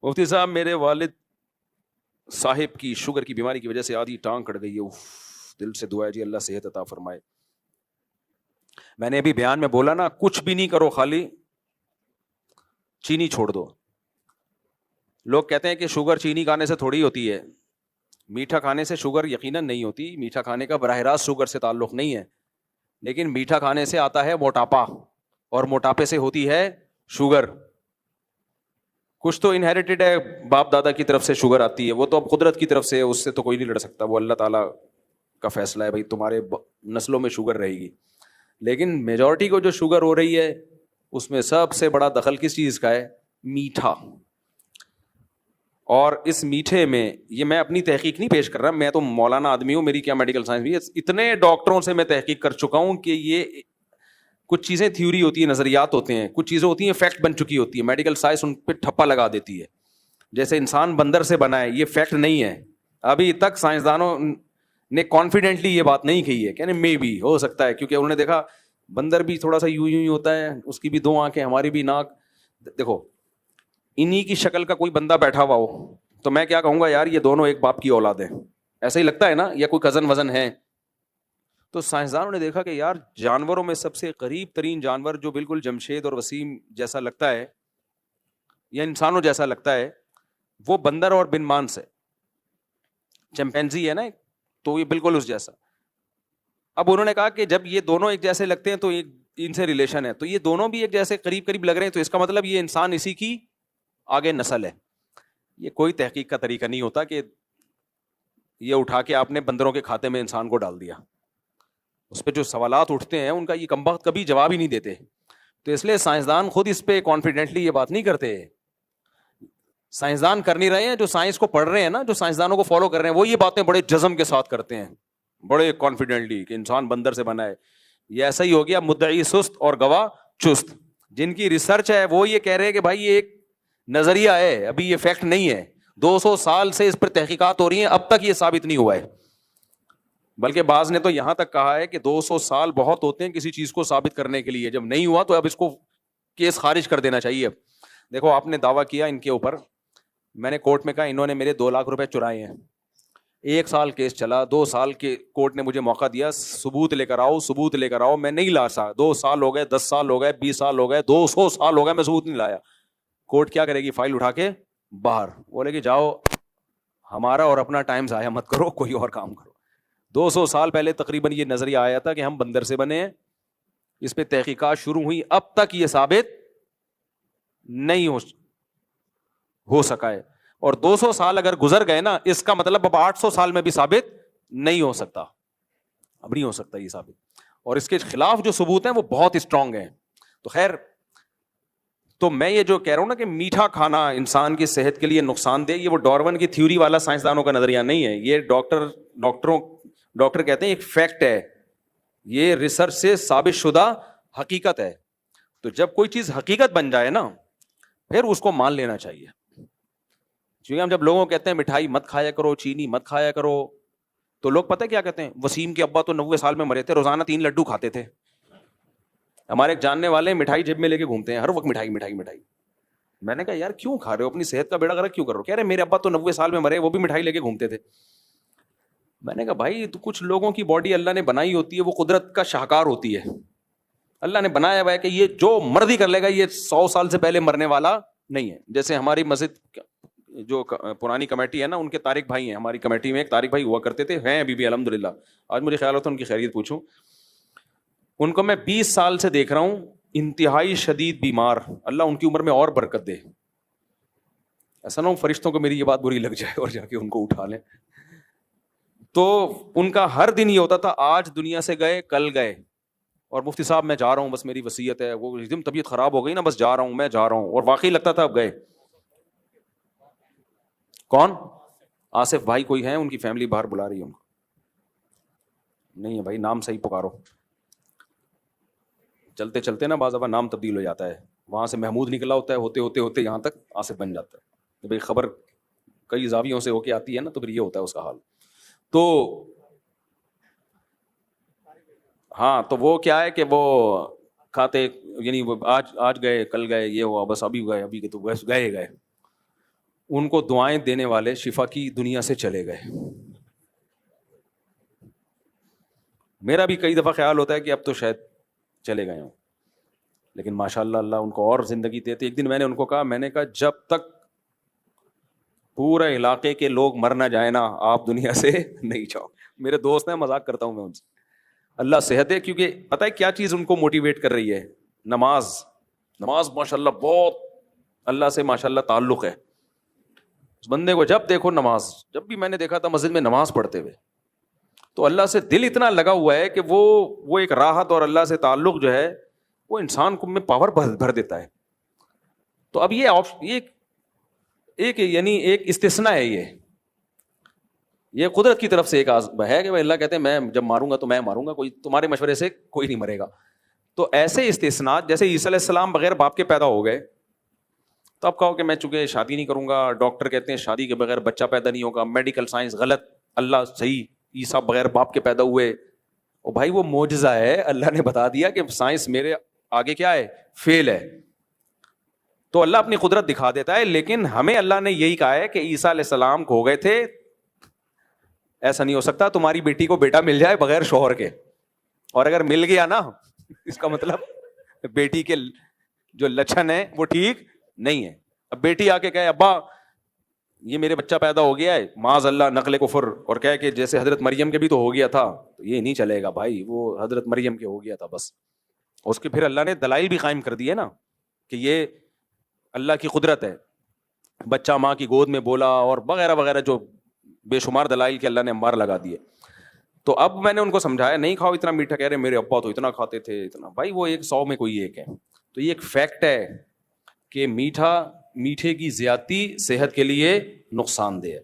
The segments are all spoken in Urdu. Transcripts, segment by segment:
مفتی صاحب میرے والد صاحب کی شوگر کی بیماری کی وجہ سے آدھی ٹانگ کٹ گئی ہے، دل سے دعا ہے جی اللہ صحت عطا فرمائے. میں نے ابھی بیان میں بولا نا، کچھ بھی نہیں کرو، خالی چینی چھوڑ دو. لوگ کہتے ہیں کہ شوگر چینی کھانے سے تھوڑی ہوتی ہے. میٹھا کھانے سے شوگر یقیناً نہیں ہوتی، میٹھا کھانے کا براہ راست شوگر سے تعلق نہیں ہے، لیکن میٹھا کھانے سے آتا ہے موٹاپا، اور موٹاپے سے ہوتی ہے شوگر. کچھ تو انہیریٹڈ ہے، باپ دادا کی طرف سے شوگر آتی ہے، وہ تو اب قدرت کی طرف سے ہے، اس سے تو کوئی نہیں لڑ سکتا، وہ اللہ تعالیٰ کا فیصلہ ہے، بھائی تمہارے نسلوں میں شوگر رہے گی. لیکن میجورٹی کو جو شوگر ہو رہی ہے اس میں سب سے بڑا دخل کس چیز کا ہے؟ میٹھا. اور اس میٹھے میں، یہ میں اپنی تحقیق نہیں پیش کر رہا، میں تو مولانا آدمی ہوں، میری کیا میڈیکل سائنس بھی ہے، اتنے ڈاکٹروں سے میں تحقیق کر چکا ہوں کہ یہ کچھ چیزیں تھیوری ہوتی ہیں، نظریات ہوتے ہیں، کچھ چیزیں ہوتی ہیں فیکٹ بن چکی ہوتی ہے، میڈیکل سائنس ان پہ ٹھپا لگا دیتی ہے. جیسے انسان بندر سے بنا ہے، یہ فیکٹ نہیں ہے. ابھی تک سائنسدانوں نے کانفیڈنٹلی یہ بات نہیں کہی ہے، کہنے میں بھی ہو سکتا ہے، کیونکہ انہوں نے دیکھا بندر بھی تھوڑا سا یوں ہی ہوتا ہے، اس کی بھی دو آنکھیں، ہماری بھی ناک. دیکھو انہی کی شکل کا کوئی بندہ بیٹھا ہوا ہو تو میں کیا کہوں گا، یار یہ دونوں ایک باپ کی اولاد ہیں، ایسا ہی لگتا ہے نا، یا کوئی کزن وزن ہے. تو سائنسدانوں نے دیکھا کہ یار جانوروں میں سب سے قریب ترین جانور جو بالکل جمشید اور وسیم جیسا لگتا ہے یا انسانوں جیسا لگتا ہے، وہ بندر اور بن مانس ہے. چمپینزی ہے نا، تو یہ بالکل اس جیسا. اب انہوں نے کہا کہ جب یہ دونوں ایک جیسے لگتے ہیں تو ان سے ریلیشن ہے، تو یہ دونوں بھی ایک جیسے قریب قریب لگ رہے ہیں، تو اس کا مطلب یہ انسان اسی کی آگے نسل ہے. یہ کوئی تحقیق کا طریقہ نہیں ہوتا کہ یہ اٹھا کے آپ نے بندروں کے کھاتے میں انسان کو ڈال دیا. اس پہ جو سوالات اٹھتے ہیں ان کا یہ کمبخت کبھی جواب ہی نہیں دیتے. تو اس لیے سائنسدان خود اس پہ کانفیڈنٹلی یہ بات نہیں کرتے. سائنسدان کر نہیں رہے ہیں، جو سائنس کو پڑھ رہے ہیں نا، جو سائنسدانوں کو فالو کر رہے ہیں، وہ یہ باتیں بڑے جزم کے ساتھ کرتے ہیں، بڑے کانفیڈنٹلی کہ انسان بندر سے بنا ہے. یہ ایسا ہی ہو گیا مدعی سست اور گواہ چست. جن کی ریسرچ ہے وہ یہ کہہ رہے ہیں کہ بھائی یہ ایک نظریہ ہے، ابھی یہ فیکٹ نہیں ہے. 200 سال سے اس پر تحقیقات ہو رہی ہیں، اب تک یہ ثابت نہیں ہوا ہے. بلکہ بعض نے تو یہاں تک کہا ہے کہ 200 سال بہت ہوتے ہیں کسی چیز کو ثابت کرنے کے لیے، جب نہیں ہوا تو اب اس کو کیس خارج کر دینا چاہیے. دیکھو آپ نے دعویٰ کیا ان کے اوپر، میں نے کورٹ میں کہا انہوں نے میرے 2 لاکھ روپے چرائے ہیں. 1 سال کیس چلا، 2 سال کے کورٹ نے مجھے موقع دیا، ثبوت لے کر آؤ، ثبوت لے کر آؤ. میں نہیں لا سکا. 2 سال ہو گئے، 10 سال ہو گئے، 20 سال ہو گئے، 200 سال ہو گئے، میں ثبوت نہیں لایا. کورٹ کیا کرے گی؟ فائل اٹھا کے باہر، بولے کہ جاؤ ہمارا اور اپنا ٹائم ضائع مت کرو، کوئی اور کام کرو. 200 سال پہلے تقریباً یہ نظریہ آیا تھا کہ ہم بندر سے بنے ہیں، اس پہ تحقیقات شروع ہوئی، اب تک یہ ثابت نہیں ہو سکا ہے. اور 200 سال اگر گزر گئے نا، اس کا مطلب اب 800 سال میں بھی ثابت نہیں ہو سکتا، اب نہیں ہو سکتا یہ ثابت. اور اس کے خلاف جو ثبوت ہیں وہ بہت اسٹرانگ ہیں. تو خیر، تو میں یہ جو کہہ رہا ہوں نا کہ میٹھا کھانا انسان کی صحت کے لیے نقصان دہ، یہ وہ ڈارون کی تھیوری والا سائنسدانوں کا نظریہ نہیں ہے. یہ ڈاکٹر کہتے ہیں ایک فیکٹ ہے، یہ ریسرچ سے ثابت شدہ حقیقت ہے. تو جب کوئی چیز حقیقت بن جائے نا، پھر اس کو مان لینا چاہیے. کیونکہ ہم جب لوگوں کو کہتے ہیں مٹھائی مت کھایا کرو، چینی مت کھایا کرو، تو لوگ پتہ کیا کہتے ہیں؟ وسیم کے ابا تو 90 سال میں مرے تھے، روزانہ 3 لڈو کھاتے تھے. ہمارے ایک جاننے والے مٹھائی جیب میں لے کے گھومتے ہیں، ہر وقت مٹھائی مٹھائی مٹھائی. میں نے کہا یار کیوں کھا رہے ہو؟ اپنی صحت کا بیڑا غرق کیوں کر رہے ہو؟ کہہ رہے میرے ابا تو 90 سال میں مرے، وہ بھی مٹھائی لے کے گھومتے تھے. میں نے کہا بھائی تو کچھ لوگوں کی باڈی اللہ نے بنائی ہوتی ہے، وہ قدرت کا شاہکار ہوتی ہے. اللہ نے بنایا ہوا ہے کہ یہ جو مرضی کر لے گا، یہ 100 سال سے پہلے مرنے والا نہیں ہے. جیسے ہماری مسجد جو پرانی کمیٹی ہے نا، ان کے طارق بھائی ہیں، ہماری کمیٹی میں ایک طارق بھائی ہوا کرتے تھے، ہیں ابھی بھی الحمدللہ. آج مجھے خیال ہوتا ہے ان کی خیریت پوچھوں. ان کو میں 20 سال سے دیکھ رہا ہوں، انتہائی شدید بیمار. اللہ ان کی عمر میں اور برکت دے. ایسا نہ ہو فرشتوں کو میری یہ بات بری لگ جائے اور جا کے ان کو اٹھا لیں. تو ان کا ہر دن یہ ہوتا تھا، آج دنیا سے گئے، کل گئے، اور مفتی صاحب میں جا رہا ہوں، بس میری وصیت ہے. وہ ایک دم طبیعت خراب ہو گئی نا، بس جا رہا ہوں، میں جا رہا ہوں، اور واقعی لگتا تھا اب گئے. کون؟ آصف بھائی کوئی ہیں، ان کی فیملی باہر بلا رہی ہے ان کو. نہیں ہے بھائی، نام صحیح پکارو. چلتے چلتے نا بعض دفعہ نام تبدیل ہو جاتا ہے، وہاں سے محمود نکلا ہوتا ہے، ہوتے ہوتے ہوتے یہاں تک آصف بن جاتا ہے. بھائی خبر کئی زاویوں سے ہو کے آتی ہے نا، تو پھر یہ ہوتا ہے اس کا حال. تو ہاں، تو وہ کیا ہے کہ وہ کھاتے، یعنی وہ آج گئے، کل گئے، یہ ہوا، بس ابھی گئے، ابھی کے تو بس گئے. ان کو دعائیں دینے والے شفا کی دنیا سے چلے گئے. میرا بھی کئی دفعہ خیال ہوتا ہے کہ اب تو شاید چلے گئے ہوں, لیکن ماشاء اللہ اللہ ان کو اور زندگی دیتے. ایک دن میں نے ان کو کہا, میں نے کہا جب تک پورے علاقے کے لوگ مر نہ جائیں نا, آپ دنیا سے نہیں جاؤ. میرے دوست ہیں, مذاق کرتا ہوں میں ان سے, اللہ صحت دے. کیونکہ پتہ ہے کیا چیز ان کو موٹیویٹ کر رہی ہے؟ نماز. نماز ماشاء اللہ بہت اللہ سے ماشاء اللہ تعلق ہے اس بندے کو. جب دیکھو نماز, جب بھی میں نے دیکھا تھا مسجد میں نماز پڑھتے ہوئے, تو اللہ سے دل اتنا لگا ہوا ہے کہ وہ ایک راحت اور اللہ سے تعلق جو ہے وہ انسان کو میں پاور بھر دیتا ہے. تو اب یہ ایک یعنی ایک استثناء ہے, یہ قدرت کی طرف سے ایک ہے کہ اللہ کہتے ہیں میں جب ماروں گا تو میں ماروں گا, کوئی تمہارے مشورے سے کوئی نہیں مرے گا. تو ایسے استثناء, جیسے عیسیٰ علیہ السلام بغیر باپ کے پیدا ہو گئے, تو اب کہو کہ میں چونکہ شادی نہیں کروں گا, ڈاکٹر کہتے ہیں شادی کے بغیر بچہ پیدا نہیں ہوگا, میڈیکل سائنس غلط, اللہ صحیح, عیسیٰ بغیر باپ کے پیدا ہوئے. او بھائی وہ معجزہ ہے, اللہ نے بتا دیا کہ سائنس میرے آگے کیا ہے, فیل ہے. تو اللہ اپنی قدرت دکھا دیتا ہے, لیکن ہمیں اللہ نے یہی کہا ہے کہ عیسیٰ علیہ السلام کھو گئے تھے, ایسا نہیں ہو سکتا تمہاری بیٹی کو بیٹا مل جائے بغیر شوہر کے, اور اگر مل گیا نا اس کا مطلب بیٹی کے جو لچھن ہے وہ ٹھیک نہیں ہے. اب بیٹی آ کے کہے ابا یہ میرے بچہ پیدا ہو گیا ہے, معاذ اللہ نقل کفر, اور کہے کہ جیسے حضرت مریم کے بھی تو ہو گیا تھا, تو یہ نہیں چلے گا بھائی, وہ حضرت مریم کے ہو گیا تھا بس. اس کے پھر اللہ نے دلائل بھی قائم کر دیے نا کہ یہ اللہ کی قدرت ہے, بچہ ماں کی گود میں بولا اور وغیرہ وغیرہ, جو بے شمار دلائل کے اللہ نے انبار لگا دیے. تو اب میں نے ان کو سمجھایا نہیں کھاؤ اتنا میٹھا, کہہ رہے میرے ابا تو اتنا کھاتے تھے اتنا. بھائی وہ 100 میں کوئی ایک ہے. تو یہ ایک فیکٹ ہے کہ میٹھے کی زیادتی صحت کے لیے نقصان دہ ہے.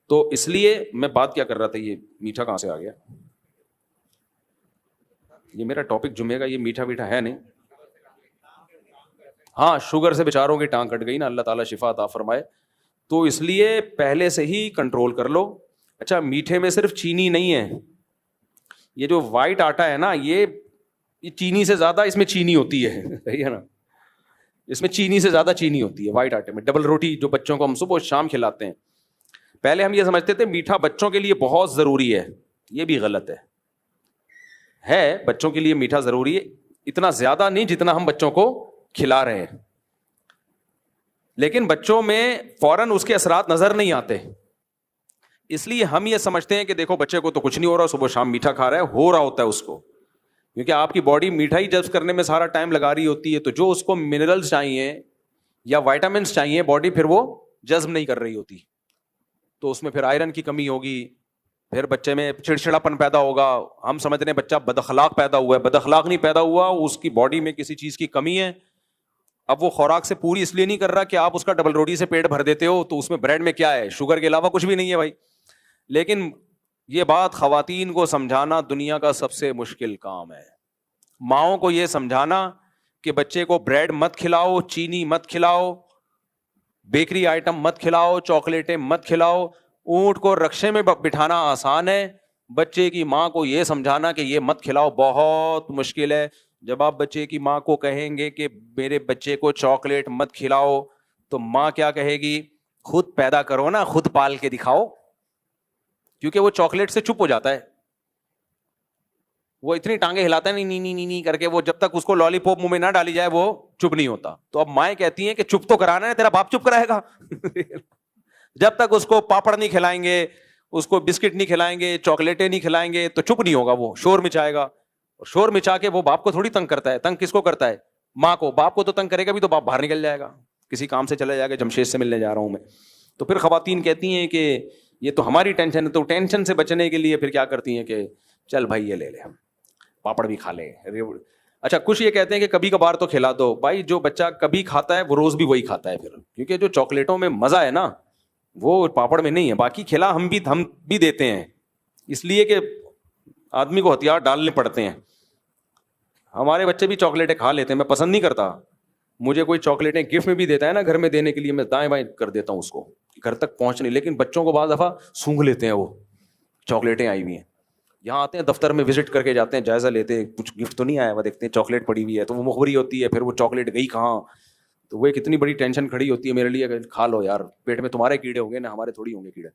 تو اس لیے میں بات کیا کر رہا تھا, یہ میٹھا کہاں سے آ گیا, یہ میرا ٹاپک جمعے کا یہ میٹھا میٹھا ہے نہیں. ہاں شوگر سے بیچاروں کی ٹانگ کٹ گئی نا, اللہ تعالیٰ شفا عطا فرمائے. تو اس لیے پہلے سے ہی کنٹرول کر لو. اچھا میٹھے میں صرف چینی نہیں ہے, یہ جو وائٹ آٹا ہے نا یہ چینی سے زیادہ اس میں چینی ہوتی ہے, صحیح ہے نا, اس میں چینی سے زیادہ چینی ہوتی ہے وائٹ آٹے میں. ڈبل روٹی جو بچوں کو ہم صبح شام کھلاتے ہیں, پہلے ہم یہ سمجھتے تھے میٹھا بچوں کے لیے بہت ضروری ہے, یہ بھی غلط ہے بچوں کے لیے میٹھا ضروری ہے, اتنا زیادہ نہیں جتنا ہم بچوں کو کھلا رہے ہیں, لیکن بچوں میں فوراً اس کے اثرات نظر نہیں آتے. اس لیے ہم یہ سمجھتے ہیں کہ دیکھو بچے کو تو کچھ نہیں ہو رہا, صبح شام میٹھا کھا رہا ہے, ہو رہا ہوتا ہے اس کو, کیونکہ آپ کی باڈی میٹھائی جذب کرنے میں سارا ٹائم لگا رہی ہوتی ہے. تو جو اس کو منرلز چاہیے یا وائٹامنس چاہیے باڈی پھر وہ جذب نہیں کر رہی ہوتی, تو اس میں پھر آئرن کی کمی ہوگی, پھر بچے میں چڑچڑاپن پیدا ہوگا. ہم سمجھتے ہیں بچہ بد اخلاق پیدا ہوا ہے, بد اخلاق نہیں پیدا ہوا, اس کی باڈی میں کسی چیز کی کمی ہے. اب وہ خوراک سے پوری اس لیے نہیں کر رہا کہ آپ اس کا ڈبل روٹی سے پیٹ بھر دیتے ہو, تو اس میں بریڈ میں کیا ہے, شوگر کے علاوہ کچھ بھی نہیں ہے بھائی. لیکن یہ بات خواتین کو سمجھانا دنیا کا سب سے مشکل کام ہے. ماؤں کو یہ سمجھانا کہ بچے کو بریڈ مت کھلاؤ, چینی مت کھلاؤ, بیکری آئٹم مت کھلاؤ, چاکلیٹیں مت کھلاؤ. اونٹ کو رکشے میں بٹھانا آسان ہے, بچے کی ماں کو یہ سمجھانا کہ یہ مت کھلاؤ بہت مشکل ہے. جب آپ بچے کی ماں کو کہیں گے کہ میرے بچے کو چاکلیٹ مت کھلاؤ, تو ماں کیا کہے گی, خود پیدا کرو نا, خود پال کے دکھاؤ. کیونکہ وہ چاکلیٹ سے چپ ہو جاتا ہے, وہ اتنی ٹانگیں ہلاتا ہے نہیں نہیں نہیں کر کے, وہ جب تک اس کو لالی پاپ منہ میں نہ ڈالی جائے وہ چپ نہیں ہوتا. تو اب مائیں کہتی ہیں کہ چپ تو کرانا ہے, تیرا باپ چپ کرائے گا جب تک اس کو پاپڑ نہیں کھلائیں گے, اس کو بسکٹ نہیں کھلائیں گے, چاکلیٹیں نہیں کھلائیں گے, تو چپ نہیں ہوگا, وہ شور مچائے گا. اور شور مچا کے وہ باپ کو تھوڑی تنگ کرتا ہے, تنگ کس کو کرتا ہے, ماں کو. باپ کو تو تنگ کرے گا بھی تو باپ باہر نکل جائے گا, کسی کام سے چلا جائے گا, جمشید سے ملنے جا رہا ہوں میں. تو پھر خواتین کہتی ہیں کہ یہ تو ہماری ٹینشن ہے, تو ٹینشن سے بچنے کے لیے پھر کیا کرتی ہیں کہ چل بھائی یہ لے لے, پاپڑ بھی کھا لے. اچھا کچھ یہ کہتے ہیں کہ کبھی کبھار تو کھلا دو. بھائی جو بچہ کبھی کھاتا ہے وہ روز بھی وہی کھاتا ہے پھر, کیونکہ جو چاکلیٹوں میں مزہ ہے نا وہ پاپڑ میں نہیں ہے. باقی کھلا ہم بھی دیتے ہیں, اس لیے کہ آدمی کو ہتھیار ڈالنے پڑتے ہیں. ہمارے بچے بھی چاکلیٹیں کھا لیتے ہیں, میں پسند نہیں کرتا. مجھے کوئی چاکلیٹیں گفٹ میں بھی دیتا ہے نا گھر میں دینے کے لیے, میں دائیں بائیں کر دیتا ہوں اس کو, گھر تک پہنچ نہیں. لیکن بچوں کو بعض دفعہ سونگھ لیتے ہیں, وہ چاکلیٹیں آئی ہوئی ہیں, یہاں آتے ہیں دفتر میں وزٹ کر کے جاتے ہیں, جائزہ لیتے ہیں کچھ گفٹ تو نہیں آیا, وہ دیکھتے ہیں چاکلیٹ پڑی ہوئی ہے, تو وہ مخبری ہوتی ہے, پھر وہ چاکلیٹ گئی کہاں, تو وہ ایک اتنی بڑی ٹینشن کھڑی ہوتی ہے میرے لیے کہ کھا لو یار, پیٹ میں تمہارے کیڑے ہوں گے نا, ہمارے تھوڑی ہوں گے کیڑے.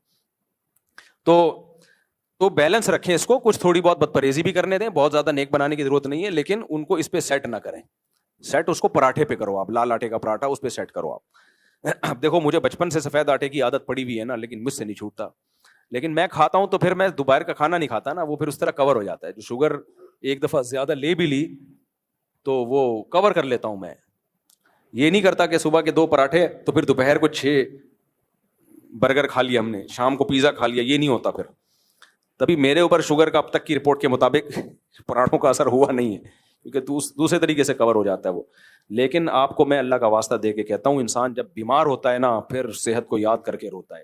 تو بیلنس رکھیں اس کو, کچھ تھوڑی بہت بدپریزی بھی کرنے دیں, بہت زیادہ نیک بنانے کی ضرورت نہیں ہے, لیکن ان کو اس پہ سیٹ نہ کریں. سیٹ اس کو پراٹھے پہ کرو آپ, لال آٹے کا پراٹھا اس پہ سیٹ کرو آپ. اب دیکھو مجھے بچپن سے سفید آٹے کی عادت پڑی ہوئی ہے نا, لیکن مجھ سے نہیں چھوٹتا. لیکن میں کھاتا ہوں تو پھر میں دوپہر کا کھانا نہیں کھاتا نا, وہ پھر اس طرح کور ہو جاتا ہے. جو شوگر ایک دفعہ زیادہ لے بھی لی تو وہ کور کر لیتا ہوں میں. یہ نہیں کرتا کہ صبح کے 2 پراٹھے تو پھر دوپہر کو 6 برگر کھا لیا ہم نے, شام کو پیزا کھا لیا, یہ نہیں ہوتا پھر. تبھی میرے اوپر شوگر کا اب تک کی رپورٹ کے مطابق پراٹھوں کا اثر ہوا نہیں ہے, کیونکہ دوسرے طریقے سے کور ہو جاتا ہے وہ. لیکن آپ کو میں اللہ کا واسطہ دے کے کہتا ہوں, انسان جب بیمار ہوتا ہے نا پھر صحت کو یاد کر کے روتا ہے.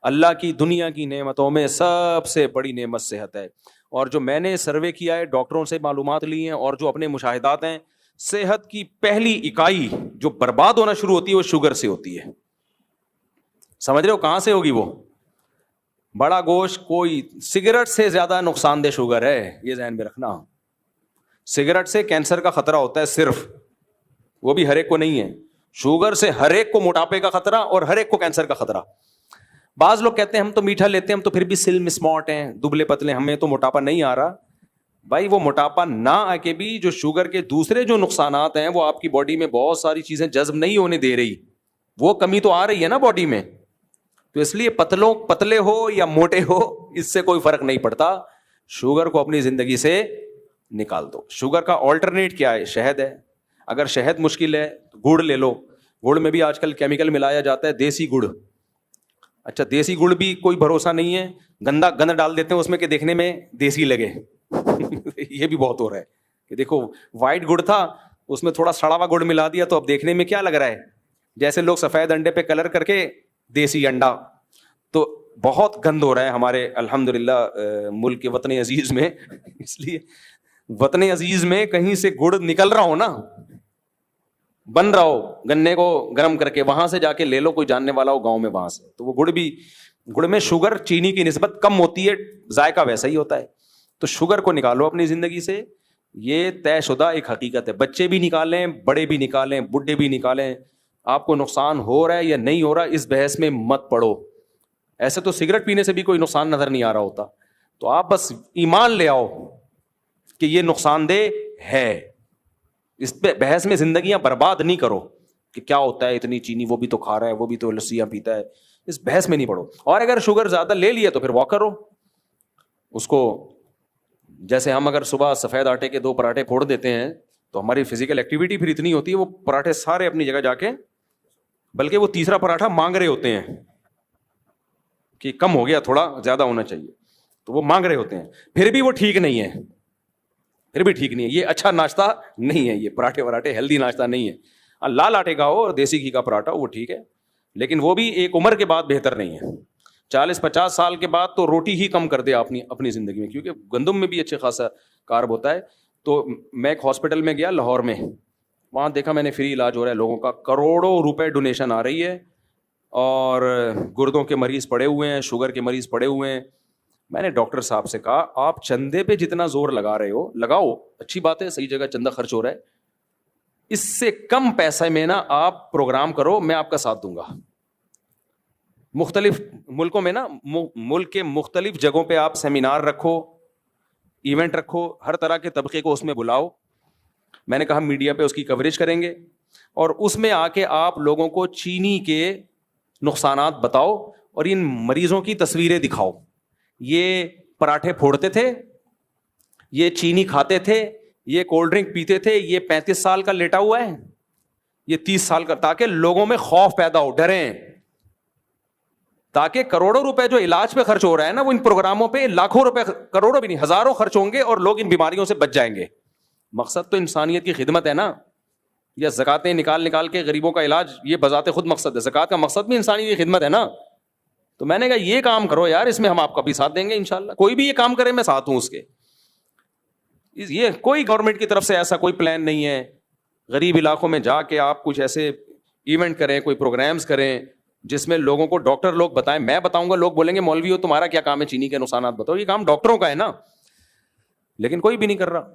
اللہ کی دنیا کی نعمتوں میں سب سے بڑی نعمت صحت ہے. اور جو میں نے سروے کیا ہے, ڈاکٹروں سے معلومات لی ہیں, اور جو اپنے مشاہدات ہیں, صحت کی پہلی اکائی جو برباد ہونا شروع ہوتی ہے وہ شوگر سے ہوتی ہے. سمجھ رہے ہو کہاں سے ہوگی وہ؟ بڑا گوشت, کوئی سگریٹ سے زیادہ نقصان دہ شوگر ہے, یہ ذہن میں رکھنا. سگریٹ سے کینسر کا خطرہ ہوتا ہے صرف, وہ بھی ہر ایک کو نہیں ہے. شوگر سے ہر ایک کو موٹاپے کا خطرہ اور ہر ایک کو کینسر کا خطرہ. بعض لوگ کہتے ہیں ہم تو میٹھا لیتے ہیں, ہم تو پھر بھی سلم اسمارٹ ہیں, دبلے پتلے, ہمیں تو موٹاپا نہیں آ رہا. بھائی وہ موٹاپا نہ آ کے بھی جو شوگر کے دوسرے جو نقصانات ہیں وہ آپ کی باڈی میں بہت ساری چیزیں جذب نہیں ہونے دے رہی, وہ کمی تو آ رہی ہے نا باڈی میں. تو اس لیے پتلے ہو یا موٹے ہو اس سے کوئی فرق نہیں پڑتا, شوگر کو اپنی زندگی سے نکال دو. شوگر کا آلٹرنیٹ کیا ہے؟ شہد ہے. اگر شہد مشکل ہے تو گڑ لے لو. گڑ میں بھی آج کل کیمیکل ملایا جاتا ہے, دیسی گڑ. اچھا دیسی گڑ بھی کوئی بھروسہ نہیں ہے, گند ڈال دیتے ہیں اس میں کہ دیکھنے میں دیسی لگے. یہ بھی بہت ہو رہا ہے کہ دیکھو وائٹ گڑ تھا, اس میں تھوڑا سڑا ہوا گڑ ملا دیا تو اب دیکھنے میں کیا لگ رہا ہے, جیسے لوگ سفید انڈے پہ کلر کر کے دیسی انڈا. تو بہت گند ہو رہا ہے ہمارے الحمدللہ ملک کے وطن عزیز میں. اس لیے وطن عزیز میں کہیں سے گڑ نکل رہا ہو نا, بن رہا ہو, گنے کو گرم کر کے وہاں سے جا کے لے لو, کوئی جاننے والا ہو گاؤں میں وہاں سے. تو وہ گڑ میں شوگر چینی کی نسبت کم ہوتی ہے, ذائقہ ویسا ہی ہوتا ہے. تو شوگر کو نکالو اپنی زندگی سے, یہ طے شدہ ایک حقیقت ہے. بچے بھی نکالیں, بڑے بھی نکالیں, بڈھے بھی نکالیں, آپ کو نقصان ہو رہا ہے یا نہیں ہو رہا اس بحث میں مت پڑو. ایسے تو سگریٹ پینے سے بھی کوئی نقصان نظر نہیں آ رہا ہوتا, تو آپ بس ایمان لے آؤ کہ یہ نقصان دہ ہے. اس پہ بحث میں زندگیاں برباد نہیں کرو کہ کیا ہوتا ہے اتنی چینی, وہ بھی تو کھا رہا ہے, وہ بھی تو لسیاں پیتا ہے. اس بحث میں نہیں پڑو. اور اگر شوگر زیادہ لے لیا تو پھر واک کرو اس کو. جیسے ہم اگر صبح سفید آٹے کے 2 پراٹھے پھوڑ دیتے ہیں تو ہماری فزیکل ایکٹیویٹی پھر اتنی ہوتی ہے, وہ پراٹھے سارے اپنی جگہ جا کے, بلکہ وہ تیسرا پراٹھا مانگ رہے ہوتے ہیں کہ کم ہو گیا, تھوڑا زیادہ ہونا چاہیے, تو وہ مانگ رہے ہوتے ہیں. پھر بھی وہ ٹھیک نہیں ہے, پھر بھی ٹھیک نہیں ہے. یہ اچھا ناشتہ نہیں ہے, یہ پراٹھے وراٹھے ہیلدی ناشتہ نہیں ہے. لال آٹے کا ہو اور دیسی گھی کا پراٹھا وہ ٹھیک ہے, لیکن وہ بھی ایک عمر کے بعد بہتر نہیں ہے. 40-50 سال کے بعد تو روٹی ہی کم کر دے اپنی زندگی میں, کیونکہ گندم میں بھی اچھے خاصا کارب ہوتا ہے. تو میں ایک ہاسپٹل میں گیا لاہور میں, وہاں دیکھا میں نے فری علاج ہو رہا ہے لوگوں کا, کروڑوں روپے ڈونیشن آ رہی ہے, اور گردوں کے مریض پڑے ہوئے ہیں, شوگر کے مریض پڑے ہوئے ہیں. میں نے ڈاکٹر صاحب سے کہا آپ چندے پہ جتنا زور لگا رہے ہو لگاؤ, اچھی بات ہے, صحیح جگہ چندہ خرچ ہو رہا ہے, اس سے کم پیسے میں نا آپ پروگرام کرو, میں آپ کا ساتھ دوں گا. مختلف ملکوں میں نا, ملک کے مختلف جگہوں پہ آپ سیمینار رکھو, ایونٹ رکھو, ہر طرح کے طبقے کو اس میں بلاؤ. میں نے کہا میڈیا پہ اس کی کوریج کریں گے, اور اس میں آ کے آپ لوگوں کو چینی کے نقصانات بتاؤ اور ان مریضوں کی تصویریں دکھاؤ. یہ پراٹھے پھوڑتے تھے, یہ چینی کھاتے تھے, یہ کولڈ ڈرنک پیتے تھے, یہ 35 سال کا لیٹا ہوا ہے, یہ 30 سال کا, تاکہ لوگوں میں خوف پیدا ہو, ڈریں. تاکہ کروڑوں روپے جو علاج پہ خرچ ہو رہا ہے نا, وہ ان پروگراموں پہ لاکھوں روپے, کروڑوں بھی نہیں, ہزاروں خرچ ہوں گے اور لوگ ان بیماریوں سے بچ جائیں گے. مقصد تو انسانیت کی خدمت ہے نا, یا زکاتیں نکال کے غریبوں کا علاج, یہ بذات خود مقصد ہے. زکات کا مقصد بھی انسانیت کی خدمت ہے نا. تو میں نے کہا یہ کام کرو یار, اس میں ہم آپ کا بھی ساتھ دیں گے انشاءاللہ. کوئی بھی یہ کام کرے میں ساتھ ہوں اس کے. یہ کوئی گورنمنٹ کی طرف سے ایسا کوئی پلان نہیں ہے. غریب علاقوں میں جا کے آپ کچھ ایسے ایونٹ کریں, کوئی پروگرامز کریں جس میں لوگوں کو ڈاکٹر لوگ بتائیں. میں بتاؤں گا, لوگ بولیں گے مولوی ہو تمہارا کیا کام ہے چینی کے نقصانات بتاؤ, یہ کام ڈاکٹروں کا ہے نا, لیکن کوئی بھی نہیں کر رہا.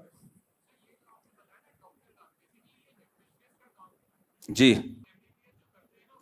جی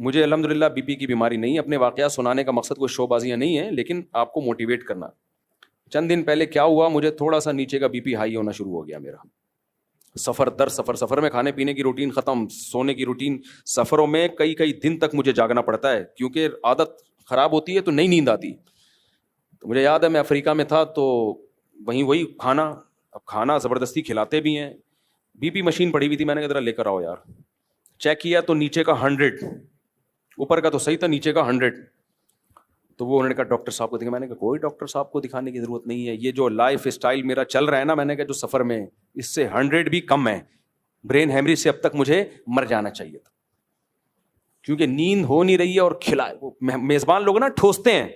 مجھے الحمدللہ بی پی کی بیماری نہیں ہے. اپنے واقعات سنانے کا مقصد کوئی شو بازیاں نہیں ہے, لیکن آپ کو موٹیویٹ کرنا. چند دن پہلے کیا ہوا, مجھے تھوڑا سا نیچے کا بی پی ہائی ہونا شروع ہو گیا میرا. سفر در سفر, سفر میں کھانے پینے کی روٹین ختم, سونے کی روٹین. سفروں میں کئی کئی دن تک مجھے جاگنا پڑتا ہے, کیونکہ عادت خراب ہوتی ہے تو نہیں نیند آتی. تو مجھے یاد ہے میں افریقہ میں تھا تو وہی کھانا, اب کھانا زبردستی کھلاتے بھی ہیں. بی پی مشین پڑی ہوئی تھی, میں نے کہا ذرا لے کر آؤ یار. چیک کیا تو نیچے کا 100, اوپر کا تو صحیح تھا, نیچے کا 100. تو وہ انہوں نے کہا ڈاکٹر صاحب کو دکھا. میں نے کہا کوئی ڈاکٹر صاحب کو دکھانے کی ضرورت نہیں ہے, یہ جو لائف اسٹائل میرا چل رہا ہے نا, میں نے کہا جو سفر میں, اس سے 100 بھی کم ہے. برین ہیمریج سے اب تک مجھے مر جانا چاہیے تھا, کیونکہ نیند ہو نہیں رہی ہے. اور کھلائے وہ میزبان لوگ نا ٹھوستے ہیں,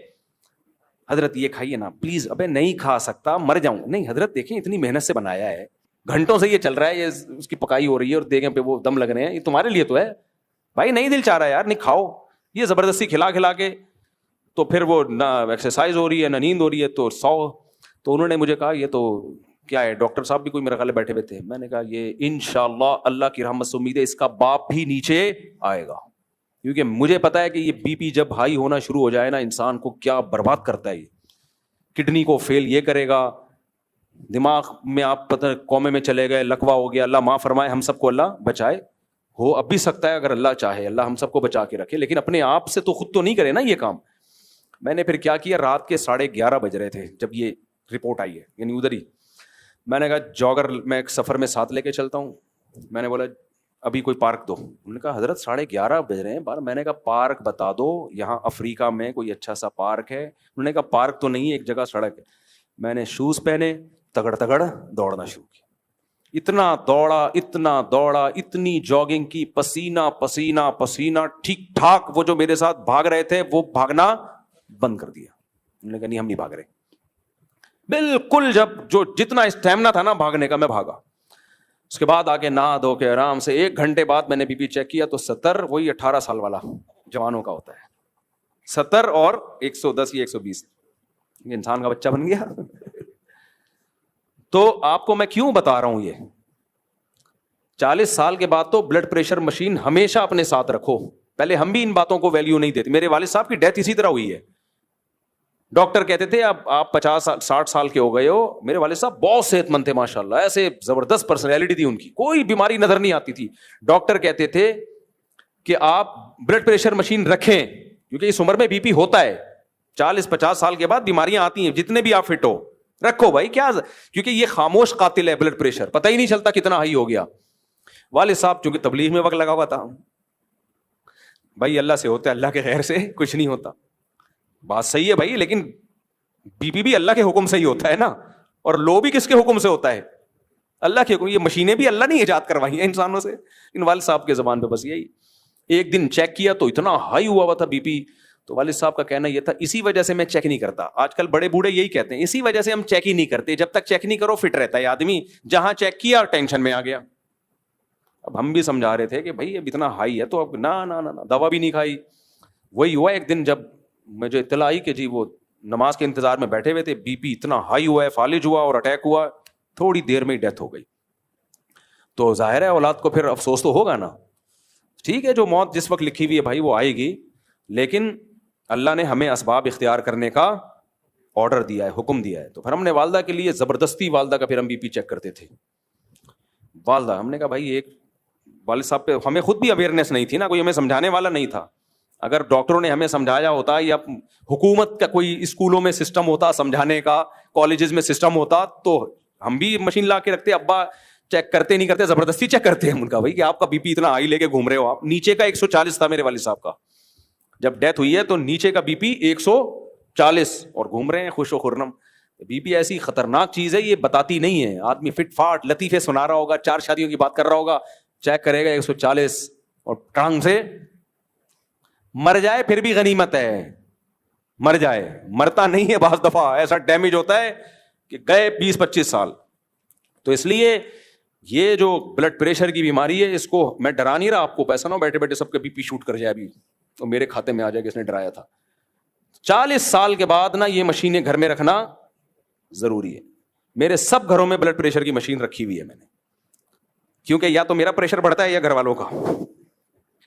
حضرت یہ کھائیے نا پلیز. ابے نہیں کھا سکتا, مر جاؤں. نہیں حضرت دیکھیں اتنی محنت سے بنایا ہے, گھنٹوں سے یہ چل رہا ہے, یہ اس کی پکائی ہو رہی ہے اور دیگیں پہ وہ دم لگ رہے ہیں, یہ تمہارے لیے تو ہے بھائی. نہیں دل چاہ رہا ہے یار, نہیں کھاؤ. یہ زبردستی کھلا کھلا کے تو پھر وہ نہ ایکسرسائز ہو رہی ہے نہ نیند ہو رہی ہے, تو 100. تو انہوں نے مجھے کہا یہ تو کیا ہے, ڈاکٹر صاحب بھی کوئی میرے خیال بیٹھے ہوئے تھے. میں نے کہا یہ انشاءاللہ اللہ کی رحمت سے امید ہے اس کا باپ بھی نیچے آئے گا, کیونکہ مجھے پتا ہے کہ یہ بی پی جب ہائی ہونا شروع ہو جائے نا, انسان کو کیا برباد کرتا ہے. یہ کڈنی کو فیل یہ کرے گا, دماغ میں آپ پتہ کومے میں چلے گئے, لکوا ہو گیا. اللہ معاف فرمائے, ہم سب کو اللہ بچائے. ہو اب بھی سکتا ہے اگر اللہ چاہے, اللہ ہم سب کو بچا کے رکھے, لیکن اپنے آپ سے تو خود تو نہیں کرے نا یہ کام. میں نے پھر کیا کیا, رات کے 11:30 بج رہے تھے جب یہ رپورٹ آئی ہے, یعنی ادھر ہی. میں نے کہا جاگر میں ایک سفر میں ساتھ لے کے چلتا ہوں. میں نے بولا ابھی کوئی پارک دو. انہوں نے کہا حضرت 11:30 بج رہے ہیں بار. میں نے کہا پارک بتا دو, یہاں افریقہ میں کوئی اچھا سا پارک ہے. انہوں نے کہا پارک تو نہیں ہے, ایک جگہ سڑک ہے. میں نے شوز پہنے, تگڑ تگڑ دوڑنا شروع کیا. اتنا دوڑا, اتنی جاگنگ کی, پسینہ پسینہ پسینہ, ٹھیک ٹھاک. وہ جو میرے ساتھ بھاگ رہے تھے وہ بھاگنا بند کر دیا. انہوں نے کہا نہیں ہم نہیں بھاگ رہے. بالکل جب جو جتنا اسٹیمنا تھا نا بھاگنے کا, میں بھاگا. اس کے بعد آگے نہا دھو کے آرام سے 1 گھنٹے بعد میں نے بی پی چیک کیا تو 70, وہی 18 سال والا جوانوں کا ہوتا ہے. 70 اور 110 یا 120, انسان کا بچہ بن گیا. تو آپ کو میں کیوں بتا رہا ہوں یہ, 40 سال کے بعد تو بلڈ پریشر مشین ہمیشہ اپنے ساتھ رکھو. پہلے ہم بھی ان باتوں کو ویلیو نہیں دیتے. میرے والد صاحب کی ڈیتھ اسی طرح ہوئی ہے. ڈاکٹر کہتے تھے اب آپ 50-60 سال کے ہو گئے ہو. میرے والد صاحب بہت صحت مند تھے ماشاءاللہ, ایسے زبردست پرسنالٹی تھی ان کی, کوئی بیماری نظر نہیں آتی تھی. ڈاکٹر کہتے تھے کہ آپ بلڈ پریشر مشین رکھیں, کیونکہ اس عمر میں بی پی ہوتا ہے. 40-50 سال کے بعد بیماریاں آتی ہیں, جتنے بھی آپ فٹ ہو رکھو بھائی. کیا, کیونکہ یہ خاموش قاتل ہے بلڈ پریشر, پتہ ہی نہیں چلتا کتنا ہائی ہو گیا. والد صاحب چونکہ تبلیغ میں وقت لگا ہوا تھا, بھائی اللہ سے ہوتا ہے, اللہ کے خیر سے کچھ نہیں ہوتا. بات صحیح ہے بھائی, لیکن بی پی بھی اللہ کے حکم سے ہی ہوتا ہے نا, اور لو بھی کس کے حکم سے ہوتا ہے, اللہ کے حکم. یہ مشینیں بھی اللہ نے ایجاد کروائی ہیں انسانوں سے. ان والد صاحب کے زبان پہ بس یہی. ایک دن چیک کیا تو اتنا ہائی ہوا تھا بی پی. تو والد صاحب کا کہنا یہ تھا اسی وجہ سے میں چیک نہیں کرتا. آج کل بڑے بوڑھے یہی کہتے ہیں, اسی وجہ سے ہم چیک ہی نہیں کرتے. جب تک چیک نہیں کرو فٹ رہتا ہے آدمی, جہاں چیک کیا ٹینشن میں آ گیا. اب ہم بھی سمجھا رہے تھے کہ بھائی اب اتنا ہائی ہے تو اب نہ دوا بھی نہیں کھائی. وہی ہوا ایک دن جب مجھے اطلاع آئی کہ جی وہ نماز کے انتظار میں بیٹھے ہوئے تھے, بی پی اتنا ہائی ہوا ہے, فالج ہوا اور اٹیک ہوا, تھوڑی دیر میں ہی ڈیتھ ہو گئی. تو ظاہر ہے اولاد کو پھر افسوس تو ہوگا نا. ٹھیک ہے جو موت جس وقت لکھی ہوئی ہے بھائی وہ آئے گی, لیکن اللہ نے ہمیں اسباب اختیار کرنے کا آرڈر دیا ہے, حکم دیا ہے. تو پھر ہم نے والدہ کے لیے زبردستی, والدہ کا پھر ہم بی پی چیک کرتے تھے. والدہ, ہم نے کہا بھائی ایک والد صاحب پہ ہمیں خود بھی اویئرنیس نہیں تھی نا, کوئی ہمیں سمجھانے والا نہیں تھا. اگر ڈاکٹروں نے ہمیں سمجھایا ہوتا یا حکومت کا کوئی اسکولوں میں سسٹم ہوتا سمجھانے کا, کالجز میں سسٹم ہوتا, تو ہم بھی مشین لا کے رکھتے. ابا چیک کرتے نہیں کرتے, زبردستی چیک کرتے ہیں. ان کا بھائی کہ آپ کا بی پی اتنا ہائی لے کے گھوم رہے ہو آپ. نیچے کا 140 تھا میرے والد صاحب کا, جب ڈیتھ ہوئی ہے تو نیچے کا بی پی 140 اور گھوم رہے ہیں خوش و خرم. بی پی ایسی خطرناک چیز ہے, یہ بتاتی نہیں ہے. آدمی فٹ فاٹ لطیفے سنا رہا ہوگا, 4 شادیوں کی بات کر رہا ہوگا, چیک کرے گا 140 اور ٹانگ سے مر جائے پھر بھی غنیمت ہے. مر جائے, مرتا نہیں ہے. بعض دفعہ ایسا ڈیمیج ہوتا ہے کہ گئے 20-25 سال. تو اس لیے یہ جو بلڈ پریشر کی بیماری ہے, اس کو میں ڈرا نہیں رہا آپ کو, پیسہ نہ بیٹھے بیٹھے سب کے بی پی شوٹ کر جائے ابھی تو میرے کھاتے میں آ جائے کہ اس نے ڈرایا تھا. 40 سال کے بعد نا یہ مشینیں گھر میں رکھنا ضروری ہے. میرے سب گھروں میں بلڈ پریشر کی مشین رکھی ہوئی ہے میں نے, کیونکہ یا تو میرا پریشر بڑھتا ہے یا گھر والوں کا.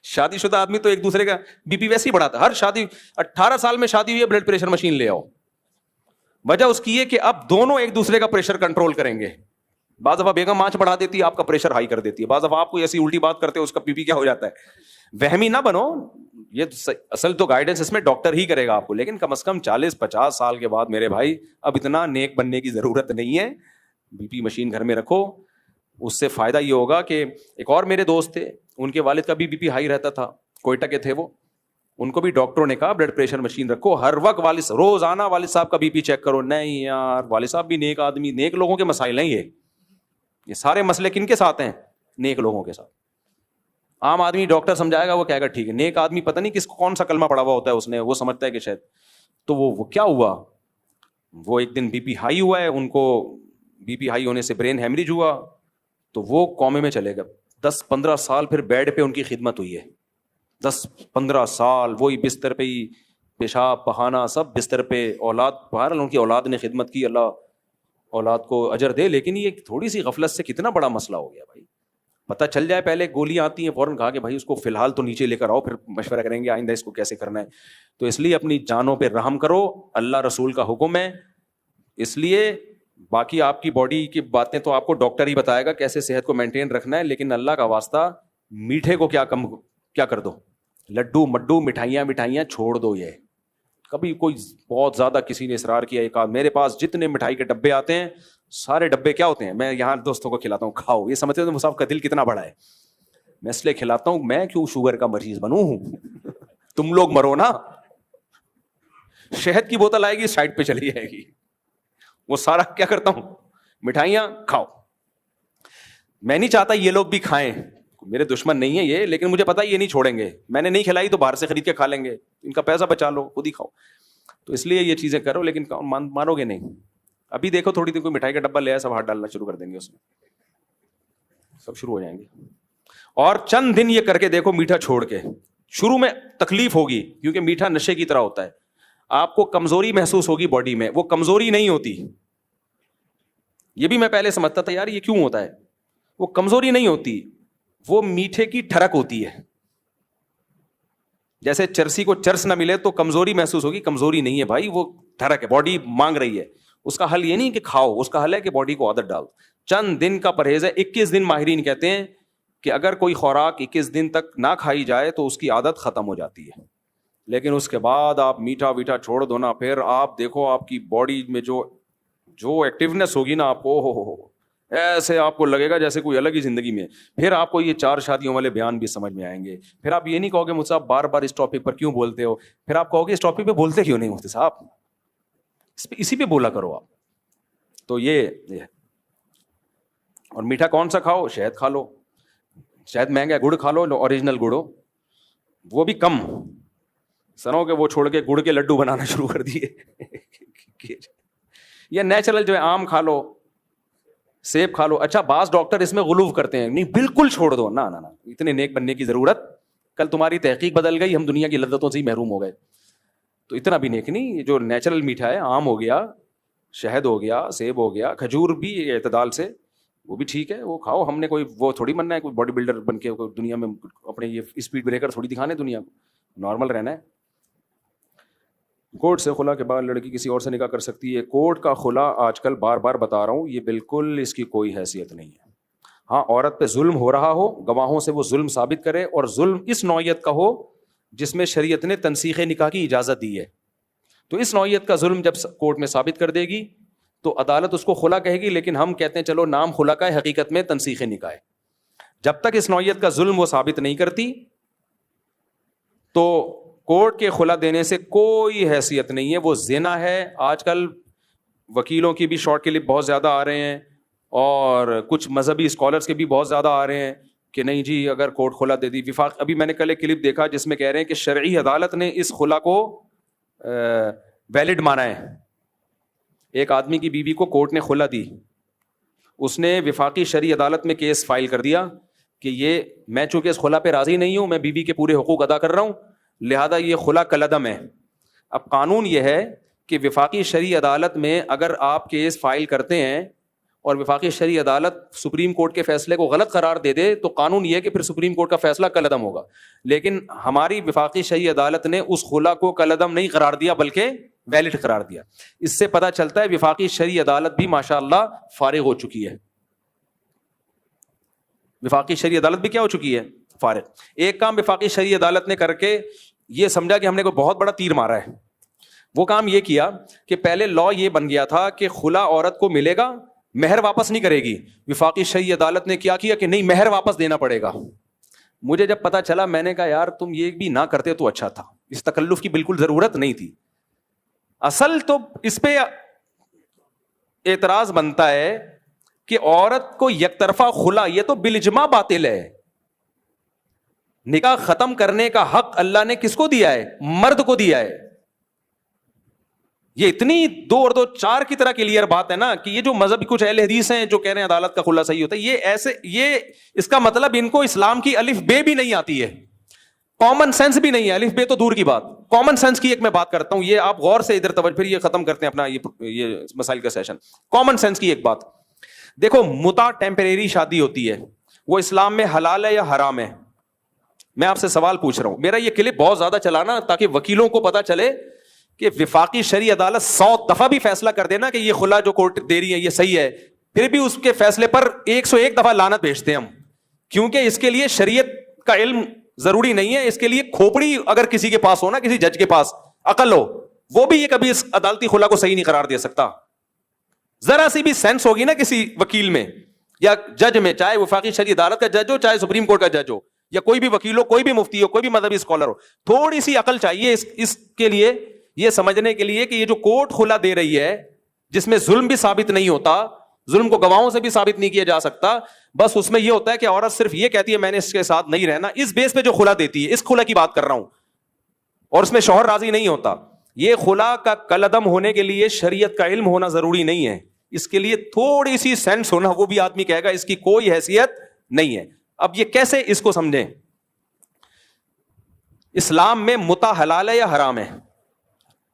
شادی شدہ آدمی تو ایک دوسرے کا بی پی ویسے ہی بڑھاتا ہے. ہر شادی 18 سال میں شادی ہوئی ہے, بلڈ پریشر مشین لے آؤ. وجہ اس کی ہے کہ اب دونوں ایک دوسرے کا پریشر کنٹرول کریں گے. بعض دفعہ بیگم آنچ بڑھا دیتی ہے, آپ کا پریشر ہائی کر دیتی ہے. بعض دفعہ آپ کو ایسی الٹی بات کرتے ہیں, اس کا بی پی کیا ہو جاتا ہے. وہمی نہ بنو, یہ اصل تو گائیڈنس اس میں ڈاکٹر ہی کرے گا آپ کو, لیکن کم از کم 40-50 سال کے بعد میرے بھائی اب اتنا نیک بننے کی ضرورت نہیں ہے. بی پی مشین گھر میں رکھو, اس سے فائدہ یہ ہوگا کہ ایک اور میرے دوست تھے, ان کے والد کا بھی بی پی ہائی رہتا تھا, کوئٹہ کے تھے وہ. ان کو بھی ڈاکٹروں نے کہا بلڈ پریشر مشین رکھو, ہر وقت والد روزانہ والد صاحب کا بی پی چیک کرو. نہیں یار, والد صاحب بھی نیک آدمی, نیک لوگوں کے مسائل نہیں. یہ سارے مسئلے کن کے ساتھ ہیں؟ نیک لوگوں کے ساتھ. عام آدمی ڈاکٹر سمجھائے گا, وہ کہے گا ٹھیک ہے. نیک آدمی پتہ نہیں کون سا کلمہ پڑھا ہوا ہوتا ہے اس نے, وہ سمجھتا ہے کہ شاید. تو وہ کیا ہوا, وہ ایک دن بی پی ہائی ہوا ہے, ان کو بی پی ہائی ہونے سے برین ہیمریج ہوا, تو وہ کومے میں چلے گا. 10-15 سال پھر بیڈ پہ ان کی خدمت ہوئی ہے. 10-15 سال وہی بستر پہ ہی, پیشاب پخانہ سب بستر پہ. اولاد بہرحال ان کی اولاد نے خدمت کی, اللہ اولاد کو اجر دے. لیکن یہ تھوڑی سی غفلت سے کتنا بڑا مسئلہ ہو گیا بھائی. پتہ چل جائے, پہلے گولیاں آتی ہیں فوراً کہا کہ بھائی اس کو فی الحال تو نیچے لے کر آؤ, پھر مشورہ کریں گے آئندہ اس کو کیسے کرنا ہے. تو اس لیے اپنی جانوں پہ رحم کرو, اللہ رسول کا حکم ہے. اس لیے باقی آپ کی باڈی کی باتیں تو آپ کو ڈاکٹر ہی بتائے گا کیسے صحت کو مینٹین رکھنا ہے, لیکن اللہ کا واسطہ میٹھے کو کیا کر دو, لڈو مڈو مٹھائیاں چھوڑ دو. یہ کبھی کوئی بہت زیادہ کسی نے اصرار کیا, ایک میرے پاس جتنے مٹھائی کے ڈبے آتے ہیں سارے ڈبے کیا ہوتے ہیں, میں یہاں دوستوں کو کھلاتا ہوں, کھاؤ. یہ سمجھتے ہو مصعب کا دل کتنا بڑا ہے, میں اس لیے کھلاتا ہوں, میں کیوں شوگر کا مریض بنوں, تم لوگ مرو نا. شہد کی بوتل آئے گی سائڈ پہ چلی جائے گی, وہ سارا کیا کرتا ہوں, مٹھائیاں کھاؤ. میں نہیں چاہتا یہ لوگ بھی کھائیں, میرے دشمن نہیں ہے یہ, لیکن مجھے پتا یہ نہیں چھوڑیں گے. میں نے نہیں کھلائی تو باہر سے خرید کے کھا لیں گے, ان کا پیسہ بچا لو, خود ہی کھاؤ. تو اس لیے یہ چیزیں کرو, لیکن مانو گے نہیں. ابھی دیکھو تھوڑی دیر کوئی مٹھائی کا ڈبہ لے آیا, سب ہاتھ ڈالنا شروع کر دیں گے اس میں, سب شروع ہو جائیں گے. اور چند دن یہ کر کے دیکھو میٹھا چھوڑ کے. شروع میں تکلیف ہوگی کیونکہ میٹھا نشے کی طرح ہوتا ہے, آپ کو کمزوری محسوس ہوگی باڈی میں, وہ کمزوری نہیں ہوتی. یہ بھی میں پہلے سمجھتا تھا یار یہ کیوں ہوتا ہے, وہ کمزوری نہیں ہوتی, وہ میٹھے کی ٹھڑک ہوتی ہے. جیسے چرسی کو چرس نہ ملے تو کمزوری محسوس ہوگی, کمزوری نہیں ہے بھائی, وہ ٹھڑک ہے, باڈی مانگ رہی ہے. اس کا حل یہ نہیں کہ کھاؤ, اس کا حل ہے کہ باڈی کو عادت ڈال. چند دن کا پرہیز ہے, 21 دن ماہرین کہتے ہیں کہ اگر کوئی خوراک 21 دن تک نہ کھائی جائے تو اس کی عادت ختم ہو جاتی ہے. لیکن اس کے بعد آپ میٹھا ویٹھا چھوڑ دو نا, پھر آپ دیکھو آپ کی باڈی میں جو ایکٹیونیس ہوگی نا آپ کو, ہو ایسے آپ کو لگے گا جیسے کوئی الگ ہی زندگی میں. پھر آپ کو یہ 4 شادیوں والے بیان بھی سمجھ میں آئیں گے. پھر آپ یہ نہیں کہو گے مجھ سے آپ بار بار اس ٹاپک پر کیوں بولتے ہو, پھر آپ کہو گے اس ٹاپک پہ بولتے کیوں نہیں ہوتے صاحب, اسی پہ بولا کرو آپ. تو یہ اور میٹھا کون سا کھاؤ, شہد کھا لو, شہد مہنگا ہے, گڑ کھا لو, اوریجنل گڑ ہو, وہ بھی کم. سنو کہ وہ چھوڑ کے گڑ کے لڈو بنانا شروع کر دیے. یا نیچرل جو ہے آم کھا لو, سیب کھا لو. اچھا بعض ڈاکٹر اس میں غلو کرتے ہیں, نہیں بالکل چھوڑ دو, نہ اتنے نیک بننے کی ضرورت, کل تمہاری تحقیق بدل گئی, ہم دنیا کی لذتوں سے ہی محروم ہو گئے. تو اتنا بھی نیک نہیں. جو نیچرل میٹھا ہے, آم ہو گیا, شہد ہو گیا, سیب ہو گیا, کھجور بھی اعتدال سے, وہ بھی ٹھیک ہے, وہ کھاؤ. ہم نے کوئی وہ تھوڑی بننا ہے, کوئی باڈی بلڈر بن کے دنیا میں اپنے یہ اسپیڈ بریکر تھوڑی دکھانے دنیا کو, نارمل رہنا ہے. کورٹ سے خلا کے بعد لڑکی کسی اور سے نکاح کر سکتی ہے. کورٹ کا خلا آج کل بار بار بتا رہا ہوں, یہ بالکل اس کی کوئی حیثیت نہیں ہے. ہاں عورت پہ ظلم ہو رہا ہو, گواہوں سے وہ ظلم ثابت کرے, اور ظلم اس نوعیت کا ہو جس میں شریعت نے تنسیخ نکاح کی اجازت دی ہے. تو اس نوعیت کا ظلم جب کورٹ میں ثابت کر دے گی تو عدالت اس کو خلا کہے گی, لیکن ہم کہتے ہیں چلو نام خلا کا ہے, حقیقت میں تنسیخ نکاح ہے. جب تک اس نوعیت کا ظلم وہ ثابت نہیں کرتی تو کورٹ کے خلا دینے سے کوئی حیثیت نہیں ہے. وہ زنا ہے. آج کل وکیلوں کی بھی شارٹ کلپ بہت زیادہ آ رہے ہیں, اور کچھ مذہبی اسکالرس کے بھی بہت زیادہ آ رہے ہیں کہ نہیں جی اگر کورٹ خلا دے دی. وفاق ابھی میں نے کل ایک کلپ دیکھا جس میں کہہ رہے ہیں کہ شرعی عدالت نے اس خلا کو ویلڈ مانا ہے. ایک آدمی کی بیوی کو کورٹ نے خلا دی, اس نے وفاقی شرعی عدالت میں کیس فائل کر دیا کہ یہ میں چونکہ اس خلا پہ راضی نہیں ہوں, میں بیوی کے پورے حقوق ادا کر رہا ہوں, لہذا یہ خلا کالعدم ہے. اب قانون یہ ہے کہ وفاقی شرعی عدالت میں اگر آپ کیس فائل کرتے ہیں اور وفاقی شرعی عدالت سپریم کورٹ کے فیصلے کو غلط قرار دے دے تو قانون یہ ہے کہ پھر سپریم کورٹ کا فیصلہ کالعدم ہوگا. لیکن ہماری وفاقی شرعی عدالت نے اس خلا کو کالعدم نہیں قرار دیا بلکہ ویلڈ قرار دیا. اس سے پتہ چلتا ہے وفاقی شرعی عدالت بھی ماشاءاللہ فارغ ہو چکی ہے. وفاقی شرعی عدالت بھی کیا ہو چکی ہے؟ فارغ. ایک کام وفاقی شرعی عدالت نے کر کے یہ سمجھا کہ ہم نے کوئی بہت بڑا تیر مارا ہے. وہ کام یہ کیا کہ پہلے لا یہ بن گیا تھا کہ خلا عورت کو ملے گا, مہر واپس نہیں کرے گی. وفاقی شرعی عدالت نے کیا کیا کہ نہیں, مہر واپس دینا پڑے گا. مجھے جب پتا چلا میں نے کہا یار تم یہ بھی نہ کرتے تو اچھا تھا, اس تکلف کی بالکل ضرورت نہیں تھی. اصل تو اس پہ اعتراض بنتا ہے کہ عورت کو یک طرفہ خلا یہ تو بالاجماع باطل ہے. نکاح ختم کرنے کا حق اللہ نے کس کو دیا ہے؟ مرد کو دیا ہے. یہ اتنی 2 اور 2 4 کی طرح کلیئر بات ہے نا کہ یہ جو مذہبی کچھ اہل حدیث ہیں جو کہہ رہے ہیں عدالت کا خلا صحیح ہوتا ہے, یہ اس کا مطلب ان کو اسلام کی الف بے بھی نہیں آتی ہے, کامن سینس بھی نہیں ہے. الف بے تو دور کی بات, کامن سینس کی ایک میں بات کرتا ہوں, یہ آپ غور سے ادھر توجہ, پھر یہ ختم کرتے ہیں اپنا یہ مسائل کا سیشن. کامن سینس کی ایک بات دیکھو, متع ٹیمپریری شادی ہوتی ہے, وہ اسلام میں حلال ہے یا حرام ہے؟ میں آپ سے سوال پوچھ رہا ہوں. میرا یہ کلپ بہت زیادہ چلانا تاکہ وکیلوں کو پتا چلے کہ وفاقی شرعی عدالت 100 دفعہ بھی فیصلہ کر دینا کہ یہ خلا جو کورٹ دے رہی ہے یہ صحیح ہے, پھر بھی اس کے فیصلے پر 101 دفعہ لعنت بھیجتے ہیں ہم, کیونکہ اس کے لیے شریعت کا علم ضروری نہیں ہے. اس کے لیے کھوپڑی اگر کسی کے پاس ہو نا, کسی جج کے پاس عقل ہو, وہ بھی یہ کبھی اس عدالتی خلا کو صحیح نہیں قرار دے سکتا. ذرا سی بھی سینس ہوگی نا کسی وکیل میں یا جج میں, چاہے وفاقی شرعی عدالت کا جج ہو چاہے سپریم کورٹ کا جج ہو یا کوئی بھی وکیل ہو, کوئی بھی مفتی ہو, کوئی بھی مذہبی اسکالر ہو, تھوڑی سی عقل چاہیے اس کے لیے, یہ سمجھنے کے لیے کہ یہ جو کورٹ خلا دے رہی ہے جس میں ظلم بھی ثابت نہیں ہوتا, ظلم کو گواہوں سے بھی ثابت نہیں کیا جا سکتا, بس اس میں یہ ہوتا ہے کہ عورت صرف یہ کہتی ہے میں نے اس کے ساتھ نہیں رہنا, اس بیس پہ جو خلا دیتی ہے, اس خلا کی بات کر رہا ہوں, اور اس میں شوہر راضی نہیں ہوتا. یہ خلا کا کالعدم ہونے کے لیے شریعت کا علم ہونا ضروری نہیں ہے, اس کے لیے تھوڑی سی سینس ہونا, وہ بھی آدمی کہے گا اس کی کوئی حیثیت نہیں ہے. اب یہ کیسے اس کو سمجھیں؟ اسلام میں متع حلال ہے یا حرام ہے؟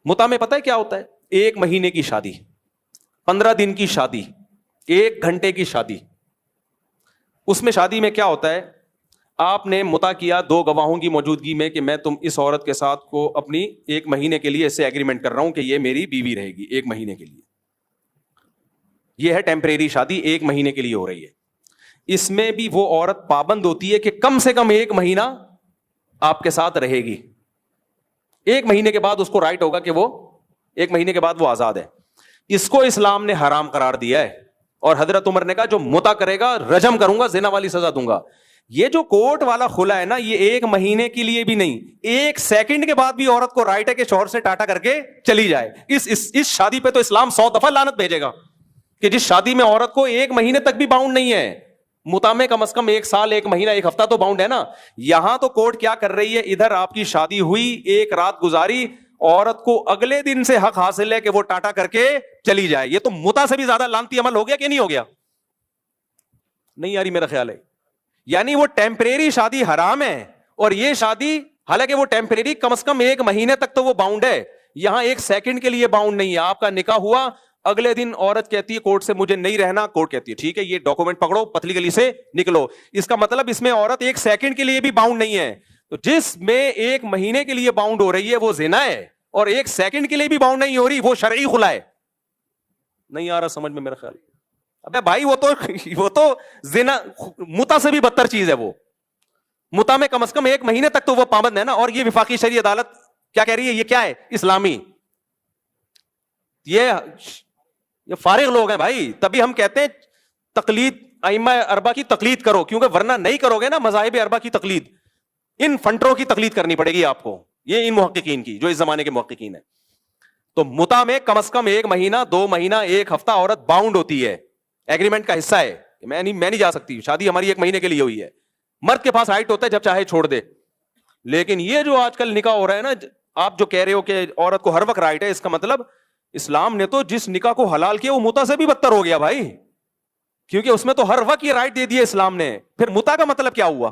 متع میں پتہ ہے کیا ہوتا ہے؟ 1 مہینے کی شادی, 15 دن کی شادی, 1 گھنٹے کی شادی. اس میں شادی میں کیا ہوتا ہے؟ آپ نے متع کیا 2 گواہوں کی موجودگی میں کہ میں اس عورت کے ساتھ کو اپنی 1 مہینے کے لیے ایسے ایگریمنٹ کر رہا ہوں کہ یہ میری بیوی رہے گی 1 مہینے کے لیے. یہ ہے ٹیمپریری شادی, 1 مہینے کے لیے ہو رہی ہے. اس میں بھی وہ عورت پابند ہوتی ہے کہ کم سے کم 1 مہینہ آپ کے ساتھ رہے گی. 1 مہینے کے بعد اس کو رائٹ ہوگا کہ وہ 1 مہینے کے بعد وہ آزاد ہے. اس کو اسلام نے حرام قرار دیا ہے, اور حضرت عمر نے کہا جو متع کرے گا رجم کروں گا, زنا والی سزا دوں گا. یہ جو کورٹ والا خلا ہے نا, یہ 1 مہینے کے لیے بھی نہیں, 1 سیکنڈ کے بعد بھی عورت کو رائٹ ہے کہ شوہر سے ٹاٹا کر کے چلی جائے. اس شادی پہ تو اسلام 100 دفعہ لعنت بھیجے گا کہ جس شادی میں عورت کو 1 مہینے تک بھی باؤنڈ نہیں ہے. متع میں کم از کم 1 سال 1 مہینہ 1 ہفتہ تو باؤنڈ ہے نا. یہاں تو کورٹ کیا کر رہی ہے, ادھر آپ کی شادی ہوئی, 1 رات گزاری, عورت کو اگلے دن سے حق حاصل ہے کہ وہ ٹاٹا کر کے چلی جائے. یہ تو متع سے بھی زیادہ لعنتی عمل ہو گیا کہ نہیں ہو گیا؟ نہیں یاری میرا خیال ہے. یعنی وہ ٹیمپریری شادی حرام ہے, اور یہ شادی حالانکہ وہ ٹیمپریری کم از کم 1 مہینے تک تو وہ باؤنڈ ہے, یہاں 1 سیکنڈ کے لیے باؤنڈ نہیں ہے. آپ کا نکاح ہوا, اگلے دن عورت کہتی ہے کورٹ سے مجھے نہیں رہنا, کورٹ کہتی ہے ٹھیک ہے یہ ڈاکومنٹ پکڑو, پتلی گلی سے نکلو. اس کا مطلب اس میں عورت 1 سیکنڈ کے لیے بھی باؤنڈ نہیں ہے. تو جس میں 1 مہینے کے لیے باؤنڈ ہو رہی ہے وہ زنا ہے, اور 1 سیکنڈ کے لیے بھی باؤنڈ نہیں ہو رہی وہ شرعی خلا ہے. نہیں آ رہا سمجھ میں میرا خیال. ابے بھائی وہ تو زنا متع سے بھی بدتر چیز ہے. وہ متع میں کم از کم 1 مہینے تک تو وہ پابند ہے نا. اور یہ وفاقی شرعی عدالت کیا کہہ رہی ہے؟ یہ کیا ہے؟ اسلامی. یہ فارغ لوگ ہیں بھائی, تبھی ہم کہتے ہیں تقلید ائمہ اربعہ کی تقلید کرو, کیونکہ ورنہ نہیں کرو گے نا مذاہب اربعہ کی تقلید, ان فنٹروں کی تقلید کرنی پڑے گی آپ کو, یہ ان محققین کی جو اس زمانے کے محققین ہیں. تو متع میں کم از کم 1 مہینہ 2 مہینہ 1 ہفتہ عورت باؤنڈ ہوتی ہے, ایگریمنٹ کا حصہ ہے. میں نہیں جا سکتی, شادی ہماری 1 مہینے کے لیے ہوئی ہے. مرد کے پاس رائٹ ہوتا ہے جب چاہے چھوڑ دے. لیکن یہ جو آج کل نکاح ہو رہا ہے نا, آپ جو کہہ رہے ہو کہ عورت کو ہر وقت رائٹ ہے, اس کا مطلب اسلام نے تو جس نکاح کو حلال کیا وہ متع سے بھی بدتر ہو گیا بھائی, کیونکہ اس میں تو ہر وقت یہ رائٹ دے دیا اسلام نے. پھر متع کا مطلب کیا ہوا؟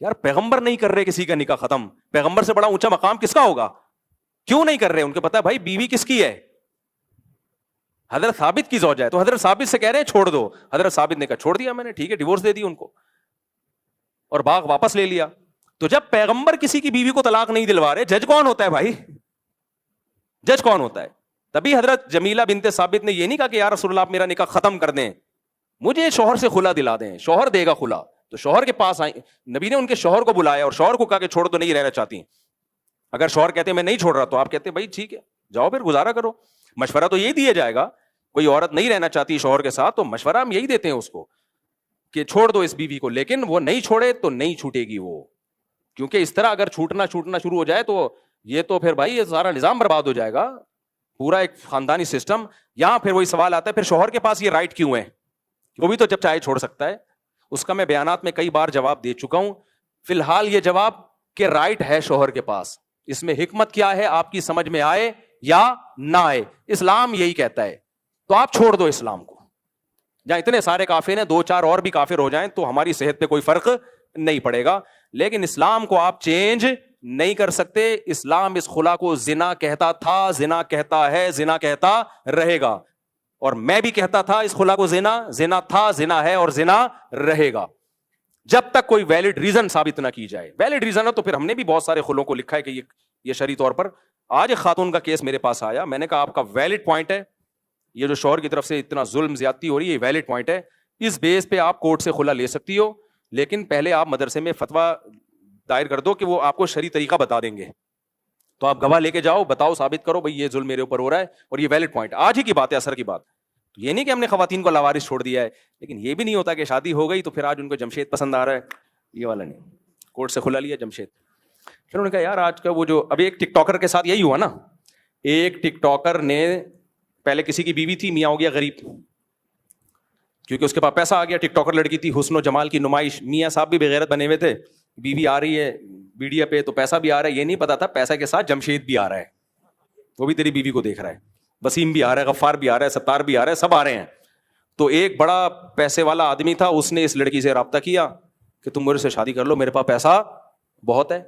یار پیغمبر نہیں کر رہے کسی کا نکاح ختم, پیغمبر سے بڑا اونچا مقام کس کا ہوگا؟ کیوں نہیں کر رہے؟ ان کو پتا بھائی بیوی کس کی ہے, حضرت ثابت کی زوجہ ہے, تو حضرت ثابت سے کہہ رہے ہیں چھوڑ دو. حضرت ثابت نے کہا چھوڑ دیا میں نے, ٹھیک ہے, ڈیورس دے دی ان کو اور باغ واپس لے لیا. تو جب پیغمبر کسی کی بیوی کو طلاق نہیں دلوا رہے, جج کون ہوتا ہے بھائی؟ جج کون ہوتا ہے؟ تبھی حضرت جمیلہ بنت ثابت نے یہ نہیں کہا کہ یا رسول اللہ آپ میرا نکاح ختم کر دیں, مجھے شوہر سے خلا دلا دیں, شوہر دے گا خلا. تو شوہر کے پاس آئیں, نبی نے ان کے شوہر کو بلایا اور شوہر کو کہا کہ چھوڑ دو, نہیں رہنا چاہتی. اگر شوہر کہتے ہیں میں نہیں چھوڑ رہا, تو آپ کہتے ہیں بھائی ٹھیک ہے جاؤ پھر گزارا کرو. مشورہ تو یہی دیا جائے گا, کوئی عورت نہیں رہنا چاہتی شوہر کے ساتھ تو مشورہ ہم یہی دیتے ہیں اس کو کہ چھوڑ دو اس بیوی کو, لیکن وہ نہیں چھوڑے تو نہیں چھوٹے گی وہ, کیونکہ اس طرح اگر چھوٹنا شروع ہو جائے تو یہ تو پھر بھائی یہ سارا نظام برباد ہو جائے گا, پورا ایک خاندانی سسٹم. یہاں پھر وہی سوال آتا ہے پھر شوہر کے پاس یہ رائٹ کیوں ہے؟ وہ بھی تو جب چاہے چھوڑ سکتا ہے. اس کا میں بیانات میں کئی بار جواب دے چکا ہوں. فی الحال یہ جواب کہ رائٹ ہے شوہر کے پاس. اس میں حکمت کیا ہے آپ کی سمجھ میں آئے یا نہ آئے, اسلام یہی کہتا ہے. تو آپ چھوڑ دو اسلام کو. جہاں اتنے سارے کافر ہیں, 2-4 اور بھی کافر ہو جائیں تو ہماری صحت پہ کوئی فرق نہیں پڑے گا, لیکن اسلام کو آپ چینج نہیں کر سکتے. اسلام اس خلا کو زنا کہتا تھا, زنا کہتا ہے, زنا کہتا رہے گا. اور میں بھی کہتا تھا اس خلا کو زنا تھا, زنا ہے اور زنا رہے گا, جب تک کوئی ویلڈ ریزن ثابت نہ کی جائے. ویلڈ ریزن ہے تو پھر ہم نے بھی بہت سارے خلوں کو لکھا ہے کہ یہ شرعی طور پر. آج ایک خاتون کا کیس میرے پاس آیا, میں نے کہا آپ کا ویلڈ پوائنٹ ہے, یہ جو شوہر کی طرف سے اتنا ظلم زیادتی ہو رہی ہے, یہ ویلڈ پوائنٹ ہے, اس بیس پہ آپ کورٹ سے خلا لے سکتی ہو, لیکن پہلے آپ مدرسے میں فتویٰ دائر کر دو کہ وہ آپ کو شرعی طریقہ بتا دیں گے. تو آپ گواہ لے کے جاؤ, بتاؤ, ثابت کرو بھائی یہ ظلم میرے اوپر ہو رہا ہے, اور یہ ویلڈ پوائنٹ آج ہی کی بات ہے, اثر کی بات. تو یہ نہیں کہ ہم نے خواتین کو لاوارث چھوڑ دیا ہے, لیکن یہ بھی نہیں ہوتا کہ شادی ہو گئی تو پھر آج ان کو جمشید پسند آ رہا ہے, یہ والا نہیں. کورٹ سے کھلا لیا جمشید. پھر انہوں نے کہا یار آج کا وہ جو ابھی ایک ٹک ٹاکر کے ساتھ یہی ہوا نا, ایک ٹک ٹاکر نے پہلے کسی کی بیوی تھی, میاں ہو گیا غریب, کیونکہ اس کے پاس پیسہ آ گیا, ٹک ٹاکر لڑکی تھی, حسن و جمال کی نمائش, میاں صاحب بھی بغیرت بنے ہوئے تھے, بیوی آ رہی ہے میڈیا پہ تو پیسہ بھی آ رہا ہے, یہ نہیں پتا تھا پیسہ کے ساتھ جمشید بھی آ رہا ہے, وہ بھی تیری بیوی کو دیکھ رہا ہے, وسیم بھی آ رہا ہے, غفار بھی آ رہا ہے, ستار بھی آ رہا ہے, سب آ رہے ہیں. تو ایک بڑا پیسے والا آدمی تھا, اس نے اس لڑکی سے رابطہ کیا کہ تم میرے سے شادی کر لو, میرے پاس پیسہ بہت ہے.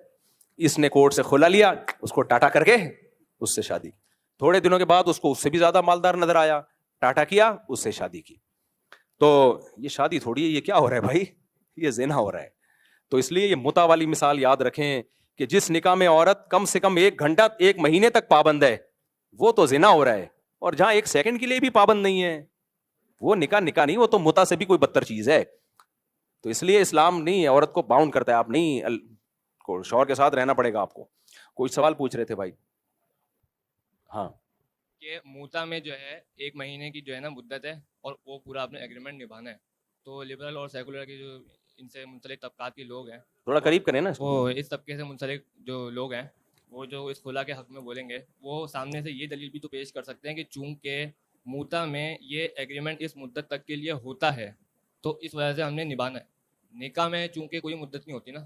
اس نے کورٹ سے کھلا لیا, اس کو ٹاٹا کر کے اس سے شادی. تھوڑے دنوں کے بعد اس کو اس سے بھی زیادہ مالدار نظر آیا, ٹاٹا کیا, اس سے شادی کی. تو یہ شادی تھوڑی ہے, یہ کیا ہو رہا ہے بھائی, یہ زنا ہو رہا ہے. تو اس لیے یہ متع والی مثال یاد رکھیں کہ جس نکاح میں عورت کم سے کم 1 گھنٹہ 1 مہینے تک پابند ہے, وہ تو زنا ہو رہا ہے. اور جہاں 1 سیکنڈ کے لیے بھی پابند نہیں ہے, وہ نکاح نہیں, وہ تو متع سے بھی کوئی بدتر چیز ہے. تو اس لیے اسلام نہیں عورت کو باؤنڈ کرتا ہے, آپ نہیں شوہر کے ساتھ رہنا پڑے گا آپ کو. کوئی سوال پوچھ رہے تھے بھائی؟ ہاں, کہ موتا میں جو ہے 1 مہینے کی جو ہے نا مدت ہے, اور وہ پورا اپنے ایگریمنٹ نبھانا ہے. تو لبرل اور سیکولر کے جو ان سے منسلک طبقات کے لوگ ہیں, تھوڑا قریب کریں نا, وہ اس طبقے سے منسلک جو لوگ ہیں, وہ جو اس خلا کے حق میں بولیں گے, وہ سامنے سے یہ دلیل بھی تو پیش کر سکتے ہیں کہ چونکہ موتا میں یہ ایگریمنٹ اس مدت تک کے لیے ہوتا ہے تو اس وجہ سے ہم نے نبھانا ہے. نکاح میں چونکہ کوئی مدت نہیں ہوتی نا,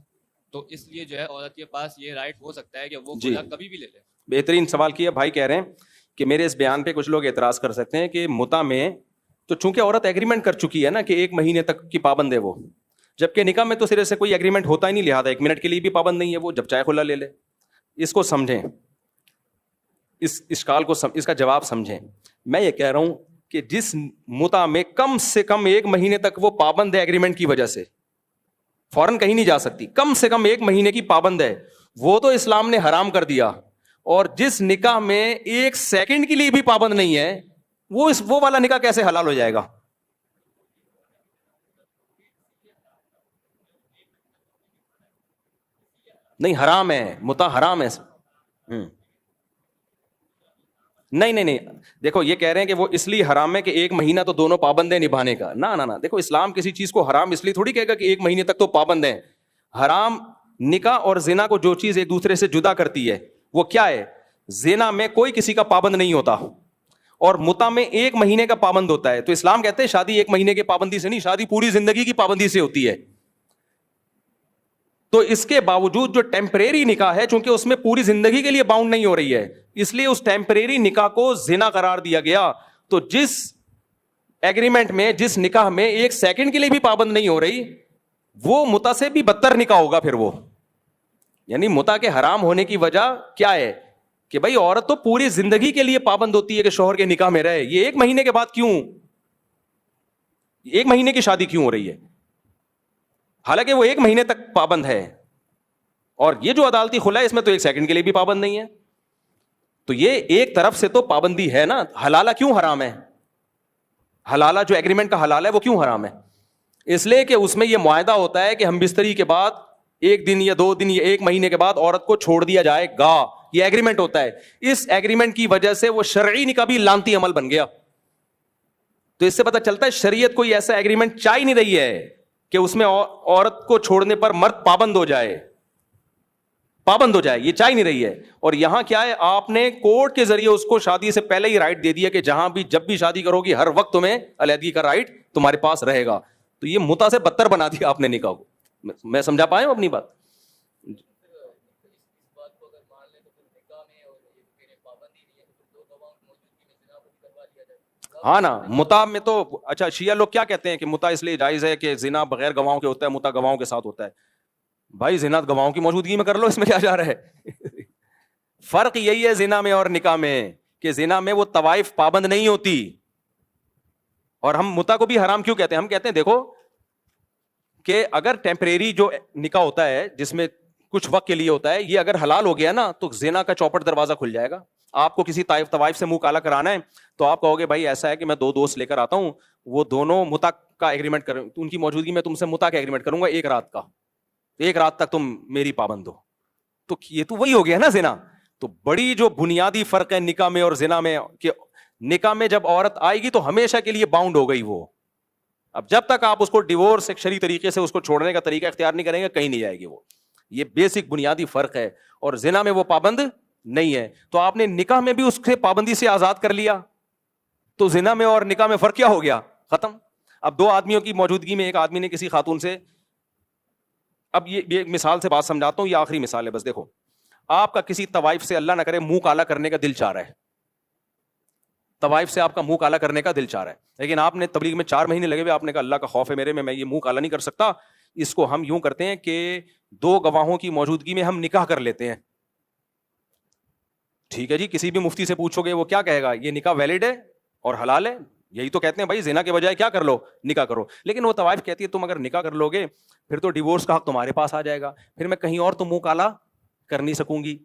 تو اس لیے جو ہے عورت کے پاس یہ رائٹ ہو سکتا ہے کہ وہ خلا کبھی بھی لے لے. بہترین سوال کیا بھائی. کہہ رہے ہیں کہ میرے اس بیان پہ کچھ لوگ اعتراض کر سکتے ہیں کہ متع میں تو چونکہ عورت ایگریمنٹ کر چکی ہے نا کہ 1 مہینے تک کی پابند ہے وہ, جبکہ نکاح میں تو صرف سے کوئی ایگریمنٹ ہوتا ہی نہیں, لہٰذا 1 منٹ کے لیے بھی پابند نہیں ہے, وہ جب چاہے خلا لے لے. اس کو سمجھیں, اس اشکال کو اس کا جواب سمجھیں. میں یہ کہہ رہا ہوں کہ جس متع میں کم سے کم 1 مہینے تک وہ پابند ہے ایگریمنٹ کی وجہ سے, فوراً کہیں نہیں جا سکتی, کم سے کم 1 مہینے کی پابند ہے, وہ تو اسلام نے حرام کر دیا. اور جس نکاح میں 1 سیکنڈ کے لیے بھی پابند نہیں ہے, وہ والا نکاح کیسے حلال ہو جائے گا؟ نہیں, حرام ہے, متع حرام ہے. نہیں, دیکھو یہ کہہ رہے ہیں کہ وہ اس لیے حرام ہے کہ 1 مہینہ تو دونوں پابند ہیں نبھانے کا. نہ, دیکھو اسلام کسی چیز کو حرام اس لیے تھوڑی کہے گا کہ 1 مہینے تک تو پابند ہیں. حرام نکاح اور زنا کو جو چیز ایک دوسرے سے جدا کرتی ہے وہ کیا ہے؟ زنا میں کوئی کسی کا پابند نہیں ہوتا, اور متع میں 1 مہینے کا پابند ہوتا ہے. تو اسلام کہتے ہیں شادی 1 مہینے کی پابندی سے نہیں, شادی پوری زندگی کی پابندی سے ہوتی ہے. تو اس کے باوجود جو ٹیمپریری نکاح ہے, چونکہ اس میں پوری زندگی کے لیے باؤنڈ نہیں ہو رہی ہے, اس لیے اس ٹیمپریری نکاح کو زنا قرار دیا گیا. تو جس ایگریمنٹ میں, جس نکاح میں 1 سیکنڈ کے لیے بھی پابند نہیں ہو رہی, وہ متا سے بھی بدتر نکاح ہوگا پھر وہ. یعنی متا کے حرام ہونے کی وجہ کیا ہے کہ بھائی عورت تو پوری زندگی کے لیے پابند ہوتی ہے کہ شوہر کے نکاح میں رہے, یہ 1 مہینے کے بعد کیوں, 1 مہینے کی شادی کیوں ہو رہی ہے, حالانکہ وہ 1 مہینے تک پابند ہے. اور یہ جو عدالتی خلا ہے اس میں تو 1 سیکنڈ کے لیے بھی پابند نہیں ہے. تو یہ ایک طرف سے تو پابندی ہے نا. حلالہ کیوں حرام ہے, حلالہ جو ایگریمنٹ کا حلال ہے وہ کیوں حرام ہے؟ اس لیے کہ اس میں یہ معاہدہ ہوتا ہے کہ ہم بستری کے بعد 1 دن یا 2 دن یا 1 مہینے کے بعد عورت کو چھوڑ دیا جائے گا, یہ ایگریمنٹ ہوتا ہے. اس ایگریمنٹ کی وجہ سے وہ شرعی نکاح بھی لعنتی عمل بن گیا. تو اس سے پتہ چلتا ہے شریعت کوئی ایسا ایگریمنٹ چاہ ہی نہیں رہی ہے کہ اس میں عورت کو چھوڑنے پر مرد پابند ہو جائے, یہ چاہ ہی نہیں رہی ہے. اور یہاں کیا ہے, آپ نے کورٹ کے ذریعے اس کو شادی سے پہلے ہی رائٹ دے دیا کہ جہاں بھی جب بھی شادی کرو گی ہر وقت تمہیں علیحدگی کا رائٹ تمہارے پاس رہے گا. تو یہ متا سے بدتر بنا دیا آپ نے نکاح کو. میں سمجھا پایا ہوں اپنی بات؟ ہاں نا, متا میں تو اچھا شیعہ لوگ کیا کہتے ہیں کہ متا اس لیے جائز ہے کہ زنا بغیر گواہوں کے ہوتا ہے, متا گواہوں کے ساتھ ہوتا ہے. بھائی زنا گواہوں کی موجودگی میں کر لو, اس میں کیا جا رہا ہے؟ فرق یہی ہے زنا میں اور نکاح میں کہ زنا میں وہ طوائف پابند نہیں ہوتی. اور ہم متا کو بھی حرام کیوں کہتے ہیں؟ ہم کہتے ہیں دیکھو کہ اگر ٹیمپریری جو نکاح ہوتا ہے جس میں کچھ وقت کے لیے ہوتا ہے, یہ اگر حلال ہو گیا نا تو زنا کا چوپٹ دروازہ کھل جائے گا. آپ کو کسی طوائف سے منہ کالا کرانا ہے تو آپ کہو گے بھائی ایسا ہے کہ میں 2 دوست لے کر آتا ہوں, وہ دونوں متا کا ایگریمنٹ کریں, ان کی موجودگی میں تم سے متا کا ایگریمنٹ کروں گا 1 رات کا, 1 رات تک تم میری پابند ہو. تو یہ تو وہی ہو گیا نا زنا. تو بڑی جو بنیادی فرق ہے نکاح میں اور زنا میں کہ نکاح میں جب عورت آئے گی تو ہمیشہ کے لیے باؤنڈ ہو گئی وہ. اب جب تک آپ اس کو ڈیورس ایک شرعی طریقے سے اس کو چھوڑنے کا طریقہ اختیار نہیں کریں گے کہیں نہیں جائے گی وہ. یہ بیسک بنیادی فرق ہے. اور زنا میں وہ پابند نہیں ہے. تو آپ نے نکاح میں بھی اس سے پابندی سے آزاد کر لیا, تو زنا میں اور نکاح میں فرق کیا ہو گیا؟ ختم. اب 2 آدمیوں کی موجودگی میں ایک آدمی نے کسی خاتون سے, اب یہ مثال سے بات سمجھاتا ہوں, یہ آخری مثال ہے بس. دیکھو آپ کا کسی طوائف سے اللہ نہ کرے منہ کالا کرنے کا دل چاہ رہا ہے, طوائف سے آپ کا منہ کالا کرنے کا دل چاہ رہا ہے, لیکن آپ نے تبلیغ میں 4 مہینے لگے ہوئے, آپ نے کہا اللہ کا خوف ہے میرے میں یہ منہ کالا نہیں کر سکتا, اس کو ہم یوں کرتے ہیں کہ 2 گواہوں کی موجودگی میں ہم نکاح کر لیتے ہیں. ٹھیک ہے جی, کسی بھی مفتی سے پوچھو گے وہ کیا کہے گا, یہ نکاح ویلڈ ہے اور حلال ہے. یہی تو کہتے ہیں بھائی زنا کے بجائے کیا کر لو, نکاح کرو. لیکن وہ طوائف کہتی ہے تم اگر نکاح کر لو گے پھر تو ڈیورس کا حق تمہارے پاس آ جائے گا, پھر میں کہیں اور تو منہ کالا کر نہیں سکوں گی.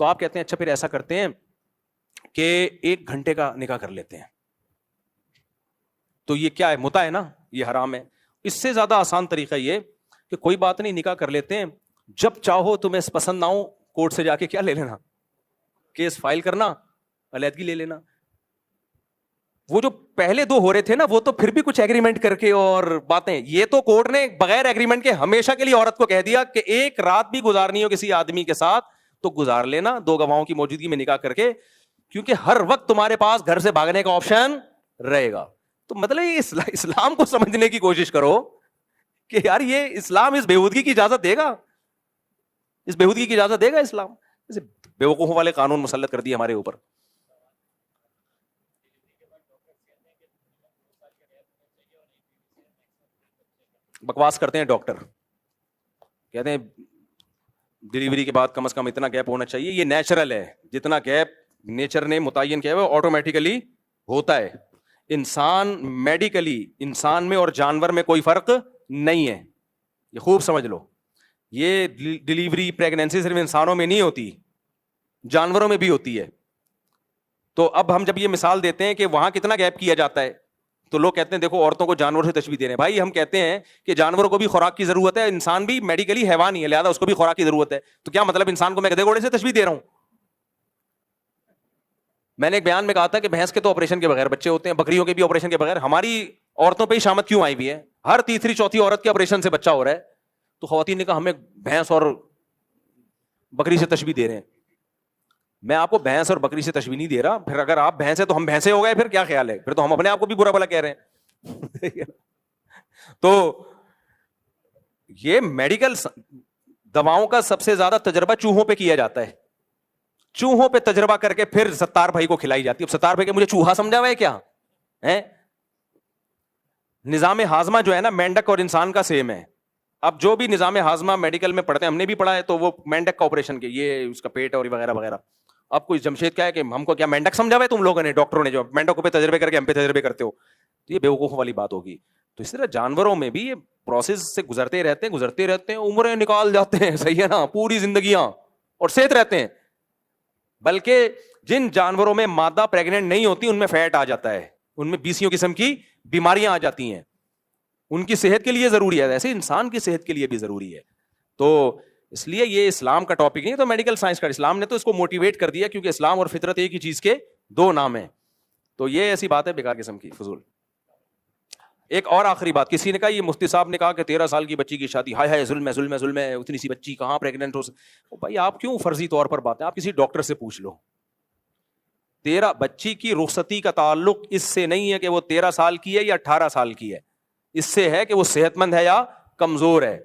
تو آپ کہتے ہیں اچھا پھر ایسا کرتے ہیں کہ 1 گھنٹے کا نکاح کر لیتے ہیں. تو یہ کیا ہے, متا ہے نا, یہ حرام ہے. اس سے زیادہ آسان طریقہ یہ کہ کوئی بات نہیں, نکاح کر لیتے ہیں, جب چاہو تمہیں پسند نہ ہو کورٹ سے جا کے کیا لے لینا, کیس فائل کرنا, علیحدگی لے لینا. وہ جو پہلے 2 ہو رہے تھے نا وہ تو پھر بھی کچھ ایگریمنٹ کر کے اور باتیں, یہ تو کورٹ نے بغیر ایگریمنٹ کے ہمیشہ کے لیے عورت کو کہہ دیا کہ 1 رات بھی گزارنی ہو کسی آدمی کے ساتھ تو گزار لینا 2 گواہوں کی موجودگی میں نکاح کر کے, کیونکہ ہر وقت تمہارے پاس گھر سے بھاگنے کا آپشن رہے گا. تو مطلب اسلام کو سمجھنے کی کوشش کرو کہ یار یہ اسلام اس بےہودگی کی اجازت دے گا, اس بےہودگی کی اجازت دے گا اسلام؟ بیوقوفوں والے قانون مسلط کر دیے ہمارے اوپر. بکواس کرتے ہیں ڈاکٹر, کہتے ہیں ڈلیوری کے بعد کم از کم اتنا گیپ ہونا چاہیے, یہ نیچرل ہے, جتنا گیپ نیچر نے متعین کیا ہے وہ آٹومیٹیکلی ہوتا ہے. انسان میڈیکلی انسان میں اور جانور میں کوئی فرق نہیں ہے, یہ خوب سمجھ لو. یہ ڈلیوری پریگنینسی صرف انسانوں میں نہیں ہوتی, جانوروں میں بھی ہوتی ہے. تو اب ہم جب یہ مثال دیتے ہیں کہ وہاں کتنا گیپ کیا جاتا ہے تو لوگ کہتے ہیں دیکھو عورتوں کو جانور سے تشبیہ دے رہے ہیں. بھائی ہم کہتے ہیں کہ جانوروں کو بھی خوراک کی ضرورت ہے, انسان بھی میڈیکلی حیوان ہی ہے, لہٰذا اس کو بھی خوراک کی ضرورت ہے. تو کیا مطلب انسان کو میں گدھے گھوڑے سے تشبیہ دے رہا ہوں؟ میں نے ایک بیان میں کہا تھا کہ بھینس کے تو آپریشن کے بغیر بچے ہوتے ہیں, بکریوں کے بھی آپریشن کے بغیر. ہماری عورتوں پہ ہی شامت کیوں آئی ہوئی ہے, ہر تیسری چوتھی عورت کے آپریشن سے بچہ ہو رہا ہے. تو خواتین نے کہا ہمیں بھینس اور بکری سے تشبیہ دے رہے ہیں. میں آپ کو بھینس اور بکری سے تشبیہ نہیں دے رہا. پھر اگر آپ بھینس ہیں تو ہم بھینسے ہو گئے, پھر کیا خیال ہے, پھر تو ہم اپنے آپ کو بھی برا بھلا کہہ رہے ہیں. تو یہ میڈیکل دواؤں کا سب سے زیادہ تجربہ چوہوں پہ کیا جاتا ہے. چوہوں پہ تجربہ کر کے پھر ستار بھائی کو کھلائی جاتی ہے. ستار بھائی کہ مجھے چوہا سمجھا ہوا ہے کیا ہے؟ نظام ہاضمہ جو ہے نا مینڈک اور انسان کا سیم ہے. اب جو بھی نظام ہاضمہ میڈیکل میں پڑھتے ہیں, ہم نے بھی پڑھا ہے, تو وہ مینڈک کا آپریشن کے یہ اس کا پیٹ اور وغیرہ وغیرہ. اب کوئی جمشید کیا ہے کہ ہم کو کیا مینڈک سمجھا ہوا ہے تم لوگوں نے, ڈاکٹروں نے, جو مینڈک پہ تجربے کر کے ہم پہ تجربے کرتے ہو, تو یہ بیوقوف والی بات ہوگی. تو اس طرح جانوروں میں بھی یہ پروسیس سے گزرتے رہتے ہیں, عمریں نکال جاتے ہیں, صحیح ہے نا, پوری زندگیاں, اور صحت رہتے ہیں. بلکہ جن جانوروں میں مادہ پریگننٹ نہیں ہوتی ان میں فیٹ آ جاتا ہے, ان میں 20 قسم کی بیماریاں آ جاتی ہیں. ان کی صحت کے لیے ضروری ہے, ایسے انسان کی صحت کے لیے بھی ضروری ہے. تو اس لیے یہ اسلام کا ٹاپک نہیں, تو میڈیکل سائنس کا, اسلام نے تو اس کو موٹیویٹ کر دیا, کیونکہ اسلام اور فطرت ایک ہی چیز کے دو نام ہیں. تو یہ ایسی بات ہے بیکار قسم کی, فضول. ایک اور آخری بات, کسی نے کہا, یہ مفتی صاحب نے کہا کہ 13 سال کی بچی کی شادی, ہائے ہائے ظلم ہے, ظلم ہے, ظلم ہے, اتنی سی بچی کہاں پریگننٹ ہو سکتی. بھائی آپ کیوں فرضی طور پر بات ہے, آپ کسی ڈاکٹر سے پوچھ لو. بچی کی رخصتی کا تعلق اس سے نہیں ہے کہ وہ 13 سال کی ہے یا 18 سال کی ہے, اس سے ہے کہ وہ صحت مند ہے یا کمزور ہے.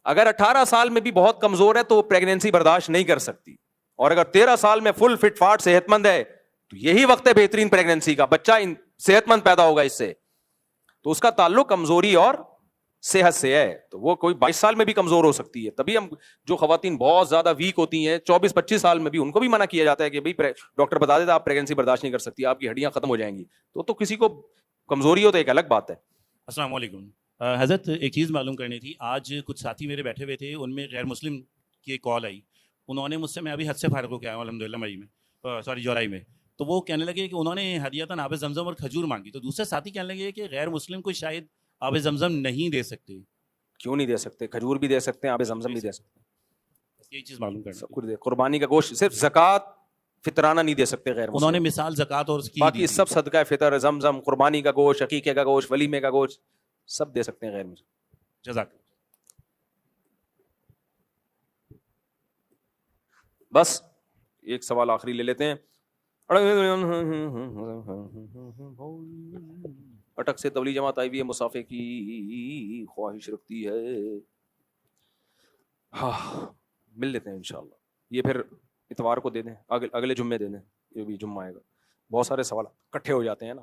اگر 18 سال میں بھی بہت کمزور ہے تو وہ پریگنینسی برداشت نہیں کر سکتی, اور اگر 13 سال میں فل فٹ فاٹ صحت مند ہے تو یہی وقت ہے بہترین پریگنینسی کا, بچہ صحت مند پیدا ہوگا اس سے. تو اس کا تعلق کمزوری اور صحت سے ہے. تو وہ کوئی 22 سال میں بھی کمزور ہو سکتی ہے. تبھی ہم جو خواتین بہت زیادہ ویک ہوتی ہیں 24-25 سال میں بھی, ان کو بھی منع کیا جاتا ہے کہ بھائی ڈاکٹر بتا دیتا آپ پریگنینسی برداشت نہیں کر سکتی, آپ کی ہڈیاں ختم ہو جائیں گی. تو کسی کو کمزوری ہو تو ایک الگ بات ہے. السلام علیکم حضرت, ایک چیز معلوم کرنی تھی. آج کچھ ساتھی میرے بیٹھے ہوئے تھے, ان میں غیر مسلم کی ایک کال آئی. انہوں نے مجھ سے, میں ابھی حج سے فارغ ہو کے آیا ہوں الحمد للہ مئی میں, جولائی میں, تو وہ کہنے لگے کہ انہوں نے ہدیتاً آب زمزم اور کھجور مانگی. تو دوسرے ساتھی کہنے لگے کہ غیر مسلم کو شاید آب زمزم نہیں دے سکتے. کیوں نہیں دے سکتے؟ کھجور بھی دے سکتے ہیں, آب زمزم بھی دے سکتے ہیں, یہی چیز معلوم کرنا. سب کچھ دے. قربانی کا گوشت, صرف زکوٰۃ فطرانہ نہیں دے سکتے غیر مسلم. انہوں نے مثال زکوٰۃ اور باقی سب صدقہ فطر, زمزم, قربانی کا گوشت, عقیقے کا گوشت, ولیمے کا گوشت, سب دے سکتے ہیں غیر مسلم. جزاک. بس ایک سوال آخری لے لیتے ہیں. اٹک سے تبلیغ جماعت آئی ہوئی ہے, مسافے کی خواہش رکھتی ہے. ہاں مل لیتے ہیں انشاءاللہ. یہ پھر اتوار کو دے دیں, اگلے جمعے دے دیں, یہ بھی جمعہ آئے گا. بہت سارے سوال اکٹھے ہو جاتے ہیں نا.